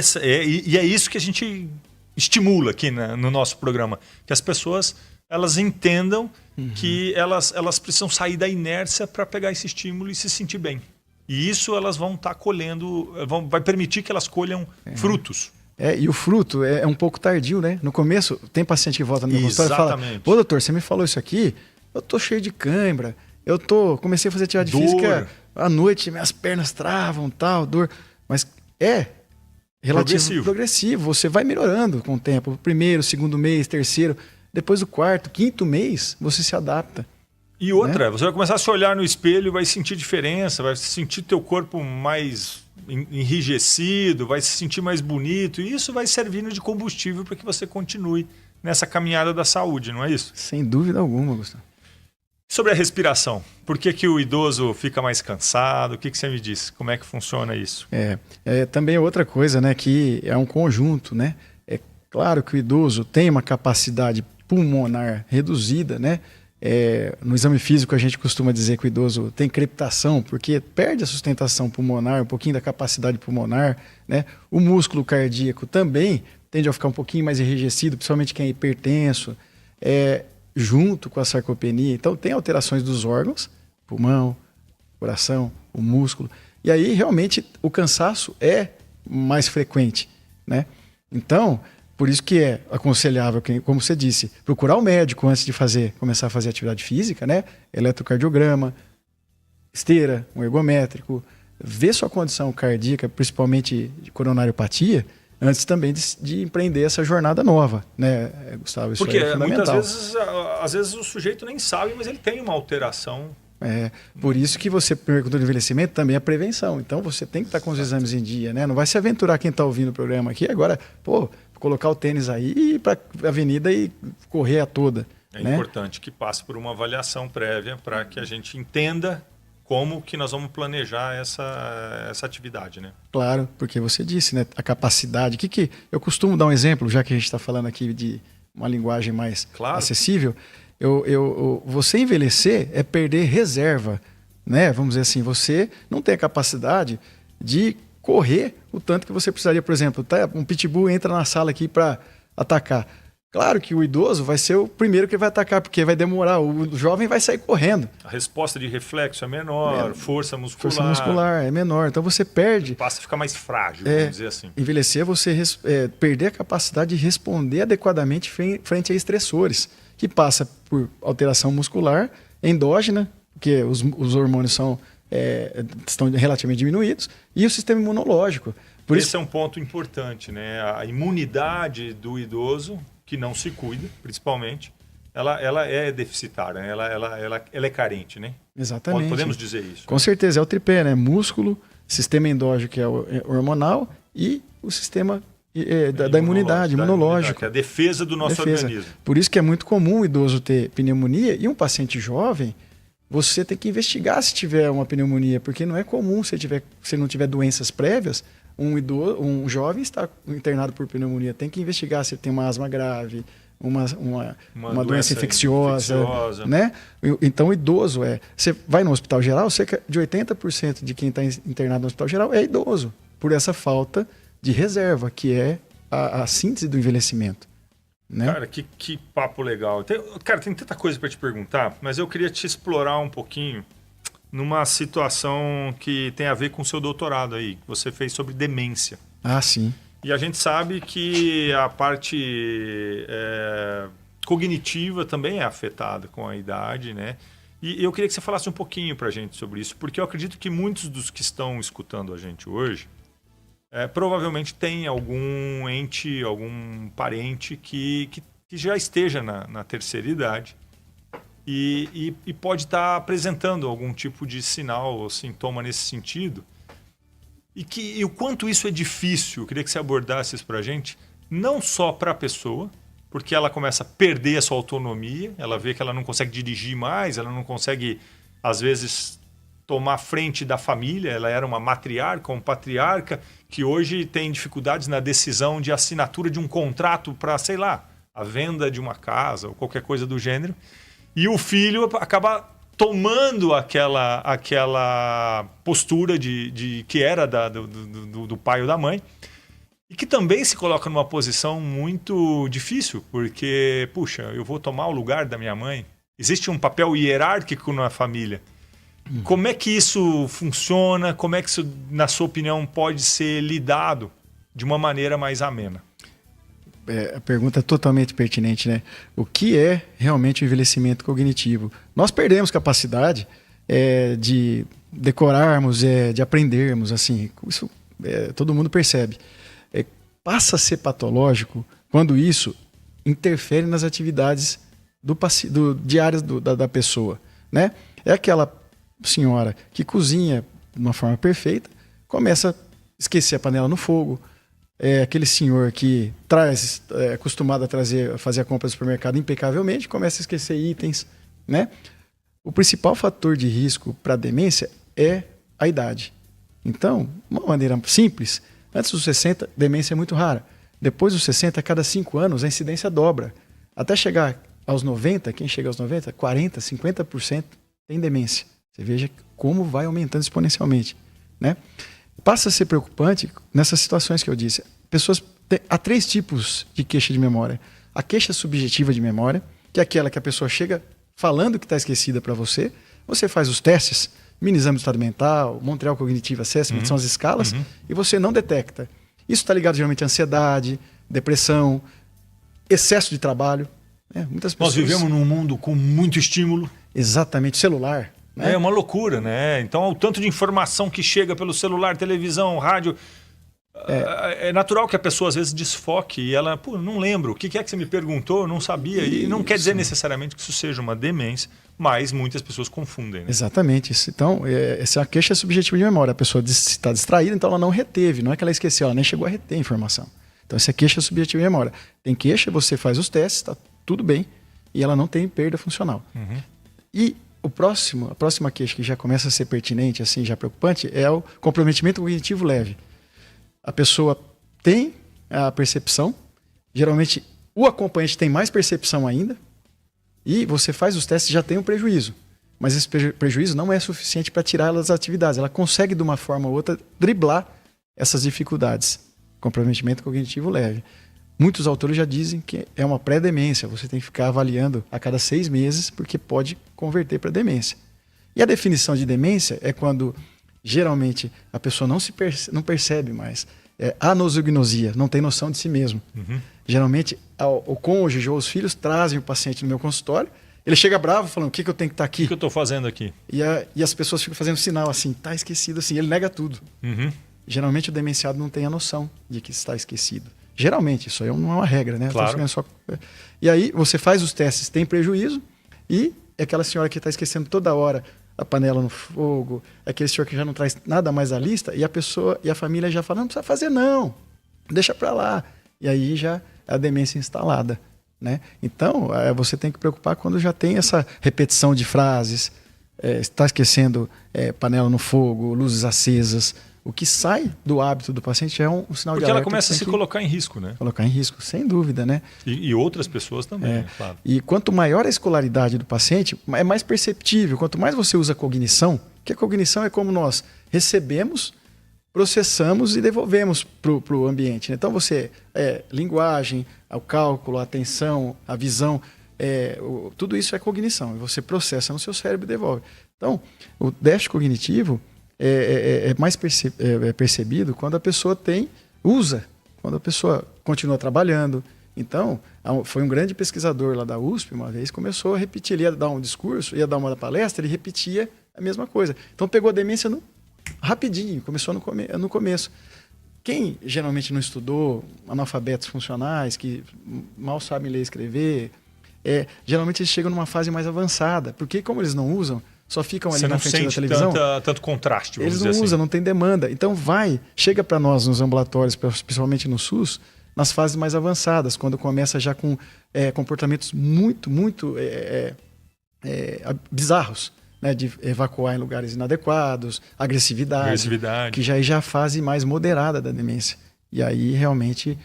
é isso que a gente estimula aqui no nosso programa. Que as pessoas elas entendam que elas precisam sair da inércia para pegar esse estímulo e se sentir bem. E isso elas vão estar colhendo, vai permitir que elas colham frutos. E o fruto é um pouco tardio, né? No começo, tem paciente que volta no meu consultório e fala: "Pô, doutor, você me falou isso aqui, eu tô cheio de cãibra, comecei a fazer atividade física à noite, minhas pernas travam, tal, dor." Mas é relativo progressivo, você vai melhorando com o tempo. Primeiro, segundo mês, terceiro, depois do quarto, quinto mês, você se adapta. E outra, você vai começar a se olhar no espelho e vai sentir diferença, vai sentir teu corpo mais enrijecido, vai se sentir mais bonito, e isso vai servindo de combustível para que você continue nessa caminhada da saúde, não é isso? Sem dúvida alguma, Gustavo. Sobre a respiração, por que o idoso fica mais cansado? O que você me diz? Como é que funciona isso? Também é outra coisa, né, que é um conjunto, né? É claro que o idoso tem uma capacidade pulmonar reduzida, né? No exame físico a gente costuma dizer que o idoso tem crepitação, porque perde a sustentação pulmonar, um pouquinho da capacidade pulmonar, né? O músculo cardíaco também tende a ficar um pouquinho mais enrijecido, principalmente quem é hipertenso, junto com a sarcopenia. Então tem alterações dos órgãos, pulmão, coração, o músculo, e aí realmente o cansaço é mais frequente, né? Então, por isso que é aconselhável, como você disse, procurar o médico antes de começar a fazer atividade física, né? Eletrocardiograma, esteira, um ergométrico, ver sua condição cardíaca, principalmente de coronariopatia, antes também de empreender essa jornada nova, né, Gustavo? Isso porque é fundamental. muitas vezes, às vezes o sujeito nem sabe, mas ele tem uma alteração. Por isso que você perguntou de envelhecimento também é prevenção. Então você tem que estar com os exames em dia, né? Não vai se aventurar quem está ouvindo o programa aqui agora, colocar o tênis aí e ir para a avenida e correr a toda. É importante que passe por uma avaliação prévia para que a gente entenda como que nós vamos planejar essa atividade, né? Claro, porque você disse, né, a capacidade. Que eu costumo dar um exemplo, já que a gente está falando aqui de uma linguagem mais acessível. Você envelhecer é perder reserva, né? Vamos dizer assim, você não tem a capacidade de correr o tanto que você precisaria. Por exemplo, um pitbull entra na sala aqui para atacar. Claro que o idoso vai ser o primeiro que vai atacar, porque vai demorar. O jovem vai sair correndo. A resposta de reflexo é menor, força muscular. Força muscular é menor. Então você perde. Passa a ficar mais frágil, vamos dizer assim. Envelhecer, você perder a capacidade de responder adequadamente frente a estressores, que passa por alteração muscular endógena, porque os hormônios estão relativamente diminuídos, e o sistema imunológico. Esse é um ponto importante, né? A imunidade do idoso, que não se cuida, principalmente, ela é deficitária, né? ela é carente, né? Exatamente. Podemos dizer isso. Com certeza, é o tripé, né? Músculo, sistema endógeno, que é o hormonal, e o sistema da imunidade, imunológico. Que é a defesa do nosso organismo. Por isso que é muito comum o idoso ter pneumonia, e um paciente jovem, você tem que investigar se tiver uma pneumonia, porque não é comum, se não tiver doenças prévias, um jovem está internado por pneumonia. Tem que investigar se ele tem uma asma grave, uma doença infecciosa, né? Então, o idoso você vai no hospital geral, cerca de 80% de quem está internado no hospital geral é idoso, por essa falta de reserva, que é a síntese do envelhecimento. Né? Cara, que papo legal. Tem tanta coisa para te perguntar, mas eu queria te explorar um pouquinho numa situação que tem a ver com o seu doutorado aí, que você fez sobre demência. Ah, sim. E a gente sabe que a parte cognitiva também é afetada com a idade, né? E eu queria que você falasse um pouquinho para a gente sobre isso, porque eu acredito que muitos dos que estão escutando a gente hoje provavelmente tem algum ente, algum parente que já esteja na terceira idade e pode estar apresentando algum tipo de sinal ou sintoma nesse sentido. E o quanto isso é difícil, eu queria que você abordasse isso para a gente, não só para a pessoa, porque ela começa a perder a sua autonomia, ela vê que ela não consegue dirigir mais, ela não consegue, às vezes, tomar frente da família, ela era uma matriarca, um patriarca, que hoje tem dificuldades na decisão de assinatura de um contrato para, sei lá, a venda de uma casa ou qualquer coisa do gênero. E o filho acaba tomando aquela postura de que era do pai ou da mãe, e que também se coloca numa posição muito difícil, porque, puxa, eu vou tomar o lugar da minha mãe. Existe um papel hierárquico na família. Como é que isso funciona? Como é que isso, na sua opinião, pode ser lidado de uma maneira mais amena? A pergunta é totalmente pertinente, né? O que é realmente o envelhecimento cognitivo? Nós perdemos capacidade de decorarmos, de aprendermos, assim, isso todo mundo percebe. Passa a ser patológico quando isso interfere nas atividades diárias da pessoa, né? É aquela senhora que cozinha de uma forma perfeita, começa a esquecer a panela no fogo. É aquele senhor que é acostumado a fazer a compra do supermercado impecavelmente, começa a esquecer itens, né? O principal fator de risco para a demência é a idade. Então, uma maneira simples, antes dos 60, demência é muito rara. Depois dos 60, a cada 5 anos, a incidência dobra. Até chegar aos 90, quem chega aos 90, 40%, 50% tem demência. Você veja como vai aumentando exponencialmente, né? Passa a ser preocupante nessas situações que eu disse. Há 3 tipos de queixa de memória. A queixa subjetiva de memória, que é aquela que a pessoa chega falando que está esquecida para você. Você faz os testes, mini exame do estado mental, Montreal Cognitive Assessment, são as escalas, e você não detecta. Isso está ligado geralmente à ansiedade, depressão, excesso de trabalho. Muitas pessoas... Nós vivemos num mundo com muito estímulo. Exatamente, celular. Né? É uma loucura, né? Então, o tanto de informação que chega pelo celular, televisão, rádio... É natural que a pessoa às vezes desfoque e ela, não lembro, o que é que você me perguntou, eu não sabia. E não quer dizer necessariamente que isso seja uma demência, mas muitas pessoas confundem. Né? Exatamente. Então, essa é a queixa subjetiva de memória. A pessoa está distraída, então ela não reteve. Não é que ela esqueceu, ela nem chegou a reter a informação. Então, essa é a queixa subjetiva de memória. Tem queixa, você faz os testes, está tudo bem, e ela não tem perda funcional. E a próxima queixa que já começa a ser pertinente, assim, já preocupante, é o comprometimento cognitivo leve. A pessoa tem a percepção, geralmente o acompanhante tem mais percepção ainda, e você faz os testes e já tem um prejuízo. Mas esse prejuízo não é suficiente para tirar ela das atividades. Ela consegue, de uma forma ou outra, driblar essas dificuldades. Comprometimento cognitivo leve. Muitos autores já dizem que é uma pré-demência. Você tem que ficar avaliando a cada 6 meses, porque pode converter para demência. E a definição de demência é quando, geralmente, a pessoa não percebe mais. É anosognosia, não tem noção de si mesmo. Geralmente, o cônjuge ou os filhos trazem o paciente no meu consultório. Ele chega bravo, falando, o que eu tenho que estar aqui? O que eu estou fazendo aqui? E as pessoas ficam fazendo sinal assim, tá esquecido assim. Ele nega tudo. Geralmente o demenciado não tem a noção de que está esquecido. Geralmente, isso aí não é uma regra, né? Claro. E aí você faz os testes, tem prejuízo, e é aquela senhora que está esquecendo toda hora a panela no fogo, aquele senhor que já não traz nada mais à lista, e a pessoa e a família já fala, não precisa fazer não, deixa para lá. E aí já é a demência instalada. Né? Então, você tem que preocupar quando já tem essa repetição de frases, está esquecendo panela no fogo, luzes acesas. O que sai do hábito do paciente é um sinal Porque de alerta. ela começa a se colocar em risco, né? Colocar em risco, sem dúvida, né? E outras pessoas também, claro. E quanto maior a escolaridade do paciente, é mais perceptível. Quanto mais você usa a cognição, que a cognição é como nós recebemos, processamos e devolvemos para o ambiente. Então, linguagem, o cálculo, a atenção, a visão, tudo isso é cognição. Você processa no seu cérebro e devolve. Então, o déficit cognitivo é mais percebido quando a pessoa usa, quando a pessoa continua trabalhando. Então, foi um grande pesquisador lá da USP, uma vez, começou a repetir, ele ia dar um discurso, ia dar uma palestra, ele repetia a mesma coisa. Então, pegou a demência rapidinho, começou no começo. Quem geralmente não estudou, analfabetos funcionais, que mal sabem ler e escrever, geralmente eles chegam numa fase mais avançada, porque como eles não usam, só ficam ali na frente da televisão. Você não sente tanto contraste, vamos eles dizer não usam, assim. não tem demanda. Então chega para nós nos ambulatórios, principalmente no SUS, nas fases mais avançadas, quando começa já com comportamentos muito bizarros. Né, de evacuar em lugares inadequados, agressividade, que já é a fase mais moderada da demência. E aí realmente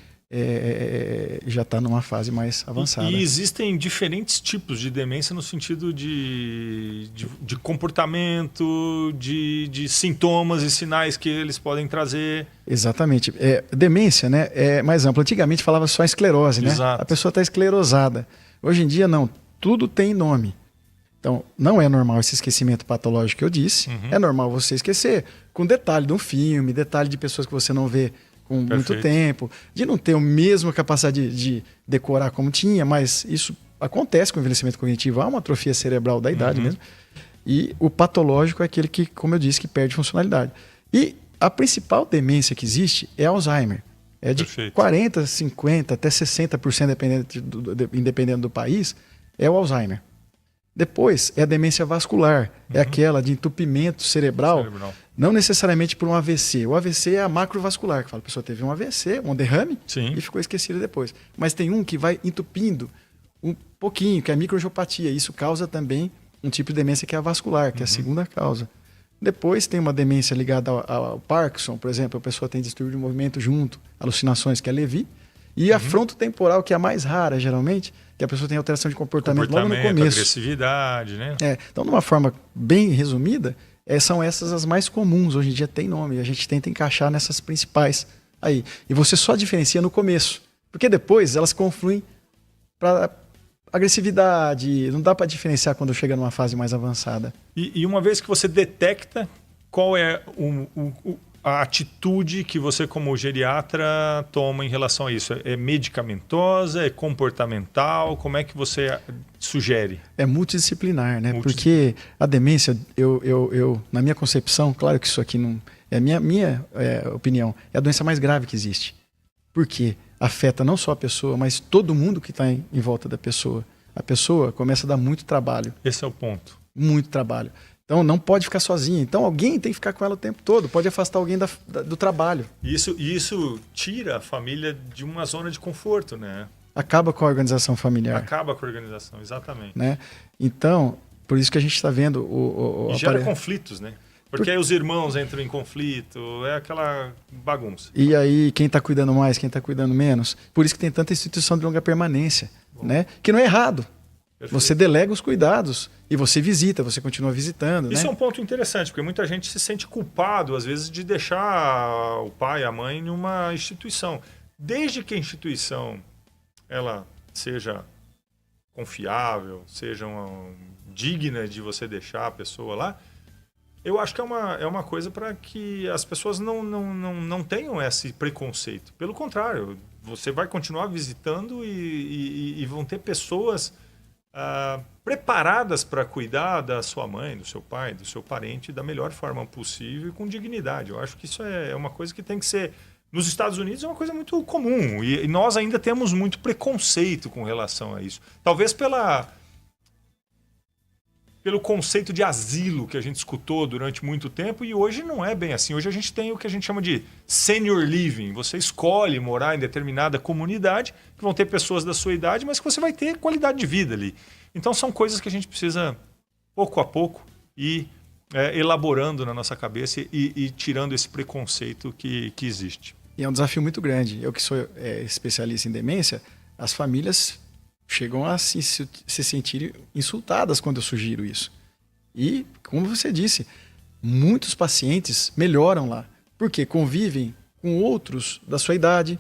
já está numa fase mais avançada. E existem diferentes tipos de demência no sentido de comportamento, de sintomas e sinais que eles podem trazer. Exatamente. Demência, né, é mais amplo. Antigamente falava só esclerose, né? Exato. A pessoa está esclerosada. Hoje em dia não, tudo tem nome. Então, não é normal esse esquecimento patológico que eu disse. É normal você esquecer com detalhe de um filme, detalhe de pessoas que você não vê com muito tempo, de não ter a mesma capacidade de decorar como tinha, mas isso acontece com o envelhecimento cognitivo. Há uma atrofia cerebral da idade mesmo. E o patológico é aquele que, como eu disse, que perde funcionalidade. E a principal demência que existe é Alzheimer. É de 40%, 50%, até 60%, independendo do país, é o Alzheimer. Depois é a demência vascular, é aquela de entupimento cerebral, não necessariamente por um AVC. O AVC é a macrovascular, que fala, a pessoa teve um AVC, um derrame, e ficou esquecida depois. Mas tem um que vai entupindo um pouquinho, que é a microangiopatia. Isso causa também um tipo de demência que é a vascular, que é a segunda causa. Depois tem uma demência ligada ao Parkinson, por exemplo, a pessoa tem distúrbio de movimento junto, alucinações, que é Lewy. E a frontotemporal, que é a mais rara, geralmente, que a pessoa tem alteração de comportamento logo no começo. Agressividade, né? Então, de uma forma bem resumida, são essas as mais comuns. Hoje em dia tem nome, a gente tenta encaixar nessas principais aí. E você só diferencia no começo, porque depois elas confluem para agressividade, não dá para diferenciar quando chega numa fase mais avançada. E uma vez que você detecta, qual é a atitude que você, como geriatra, toma em relação a isso? É medicamentosa? É comportamental? Como é que você sugere? É multidisciplinar, né? Porque a demência, eu na minha concepção, claro que isso aqui não é a minha opinião, é a doença mais grave que existe. Porque afeta não só a pessoa, mas todo mundo que está em volta da pessoa. A pessoa começa a dar muito trabalho. Esse é o ponto. Muito trabalho. Então não pode ficar sozinha. Então alguém tem que ficar com ela o tempo todo. Pode afastar alguém do trabalho. Isso tira a família de uma zona de conforto, né? Acaba com a organização familiar. Acaba com a organização, exatamente. Né? Então, Por isso que a gente está vendo E gera conflitos, né? Porque aí os irmãos entram em conflito, é aquela bagunça. E aí quem está cuidando mais, quem está cuidando menos. Por isso que tem tanta instituição de longa permanência, né? Que não é errado. Perfeito. Você delega os cuidados e você visita, você continua visitando. Isso né? É um ponto interessante, porque muita gente se sente culpado, às vezes, de deixar o pai e a mãe em uma instituição. Desde que a instituição ela seja confiável, seja digna de você deixar a pessoa lá, eu acho que é uma coisa para que as pessoas não tenham esse preconceito. Pelo contrário, você vai continuar visitando e vão ter pessoas preparadas para cuidar da sua mãe, do seu pai, do seu parente da melhor forma possível e com dignidade. Eu acho que isso é uma coisa que tem que ser... Nos Estados Unidos é uma coisa muito comum e nós ainda temos muito preconceito com relação a isso. Talvez pelo conceito de asilo que a gente escutou durante muito tempo e hoje não é bem assim. Hoje a gente tem o que a gente chama de senior living. Você escolhe morar em determinada comunidade, que vão ter pessoas da sua idade, mas que você vai ter qualidade de vida ali. Então são coisas que a gente precisa, pouco a pouco, ir elaborando na nossa cabeça e tirando esse preconceito que existe. E é um desafio muito grande. Eu que sou especialista em demência, as famílias chegam a se sentirem insultadas quando eu sugiro isso. E, como você disse, muitos pacientes melhoram lá, porque convivem com outros da sua idade.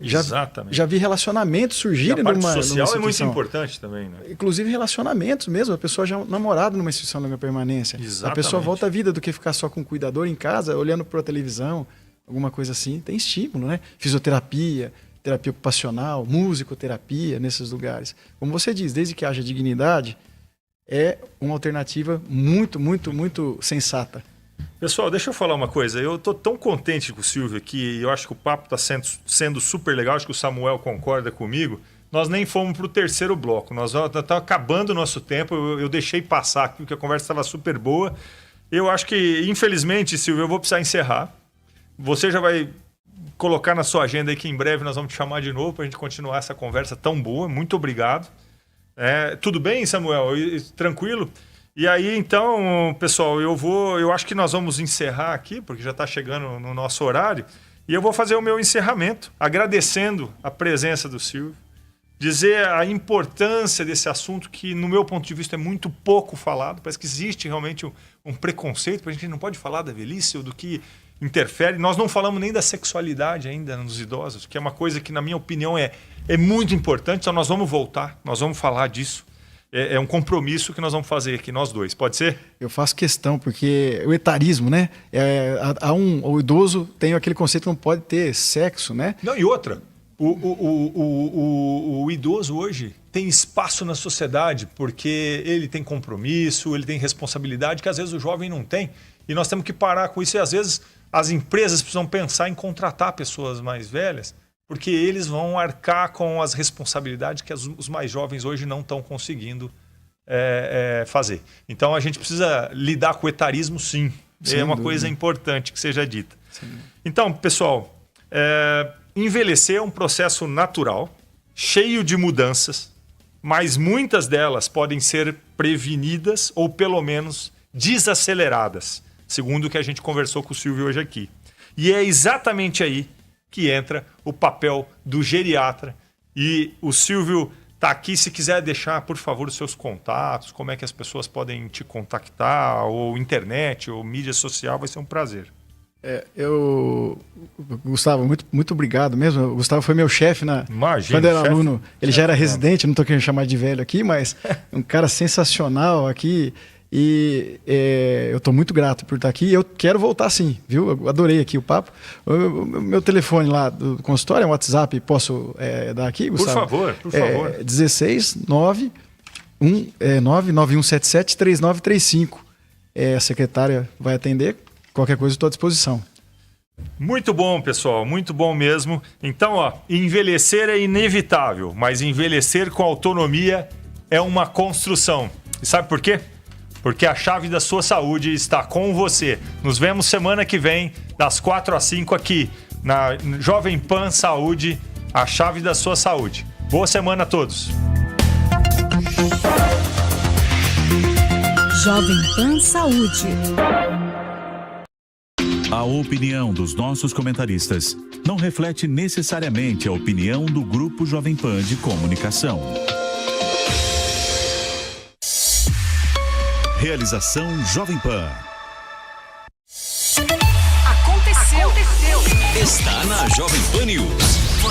Exatamente. Já vi relacionamentos surgirem numa instituição. A parte social é muito importante também, né? Inclusive relacionamentos mesmo. A pessoa já namorada numa instituição de longa permanência. Exatamente. A pessoa volta à vida do que ficar só com o cuidador em casa, olhando para a televisão, alguma coisa assim. Tem estímulo, né? Fisioterapia, terapia ocupacional, musicoterapia nesses lugares. Como você diz, desde que haja dignidade, é uma alternativa muito, muito, muito sensata. Pessoal, deixa eu falar uma coisa. Eu estou tão contente com o Silvio aqui, eu acho que o papo está sendo super legal, acho que o Samuel concorda comigo. Nós nem fomos para o terceiro bloco, nós estamos acabando o nosso tempo, eu deixei passar aqui, porque a conversa estava super boa. Eu acho que, infelizmente, Silvio, eu vou precisar encerrar. Você já vai colocar na sua agenda aí que em breve nós vamos te chamar de novo para a gente continuar essa conversa tão boa. Muito obrigado. Tudo bem, Samuel? Tranquilo? E aí, então, pessoal, eu acho que nós vamos encerrar aqui, porque já está chegando no nosso horário, e eu vou fazer o meu encerramento, agradecendo a presença do Silvio, dizer a importância desse assunto que, no meu ponto de vista, é muito pouco falado. Parece que existe realmente um preconceito, a gente não pode falar da velhice ou do que interfere. Nós não falamos nem da sexualidade ainda nos idosos, que é uma coisa que, na minha opinião, é muito importante. Então, nós vamos voltar, nós vamos falar disso. É um compromisso que nós vamos fazer aqui, nós dois. Pode ser? Eu faço questão, porque o etarismo, né? O idoso tem aquele conceito que não pode ter sexo, né? Não, e outra. O idoso hoje tem espaço na sociedade porque ele tem compromisso, ele tem responsabilidade que às vezes o jovem não tem. E nós temos que parar com isso. E às vezes as empresas precisam pensar em contratar pessoas mais velhas, porque eles vão arcar com as responsabilidades que os mais jovens hoje não estão conseguindo fazer. Então a gente precisa lidar com o etarismo, sim. É uma coisa importante que seja dita. Sim. Então, pessoal, envelhecer é um processo natural, cheio de mudanças, mas muitas delas podem ser prevenidas ou pelo menos desaceleradas, segundo o que a gente conversou com o Silvio hoje aqui. E é exatamente aí que entra o papel do geriatra. E o Silvio está aqui, se quiser deixar, por favor, os seus contatos, como é que as pessoas podem te contactar, ou internet, ou mídia social, vai ser um prazer. Gustavo, muito obrigado mesmo. O Gustavo foi meu chefe quando era aluno. Ele já era residente, não estou querendo chamar de velho aqui, mas um cara sensacional aqui. E eu estou muito grato por estar aqui. Eu quero voltar sim, viu? Eu adorei aqui o papo. Meu telefone lá do consultório é um WhatsApp, posso dar aqui, Gustavo? Por favor. 99177-3935. A secretária vai atender. Qualquer coisa, estou à disposição. Muito bom, pessoal. Muito bom mesmo. Então, envelhecer é inevitável, mas envelhecer com autonomia é uma construção. E sabe por quê? Porque a chave da sua saúde está com você. Nos vemos semana que vem, das 4 às 5 aqui, na Jovem Pan Saúde, a chave da sua saúde. Boa semana a todos. Jovem Pan Saúde. A opinião dos nossos comentaristas não reflete necessariamente a opinião do Grupo Jovem Pan de Comunicação. Realização Jovem Pan. Aconteceu. Está na Jovem Pan News.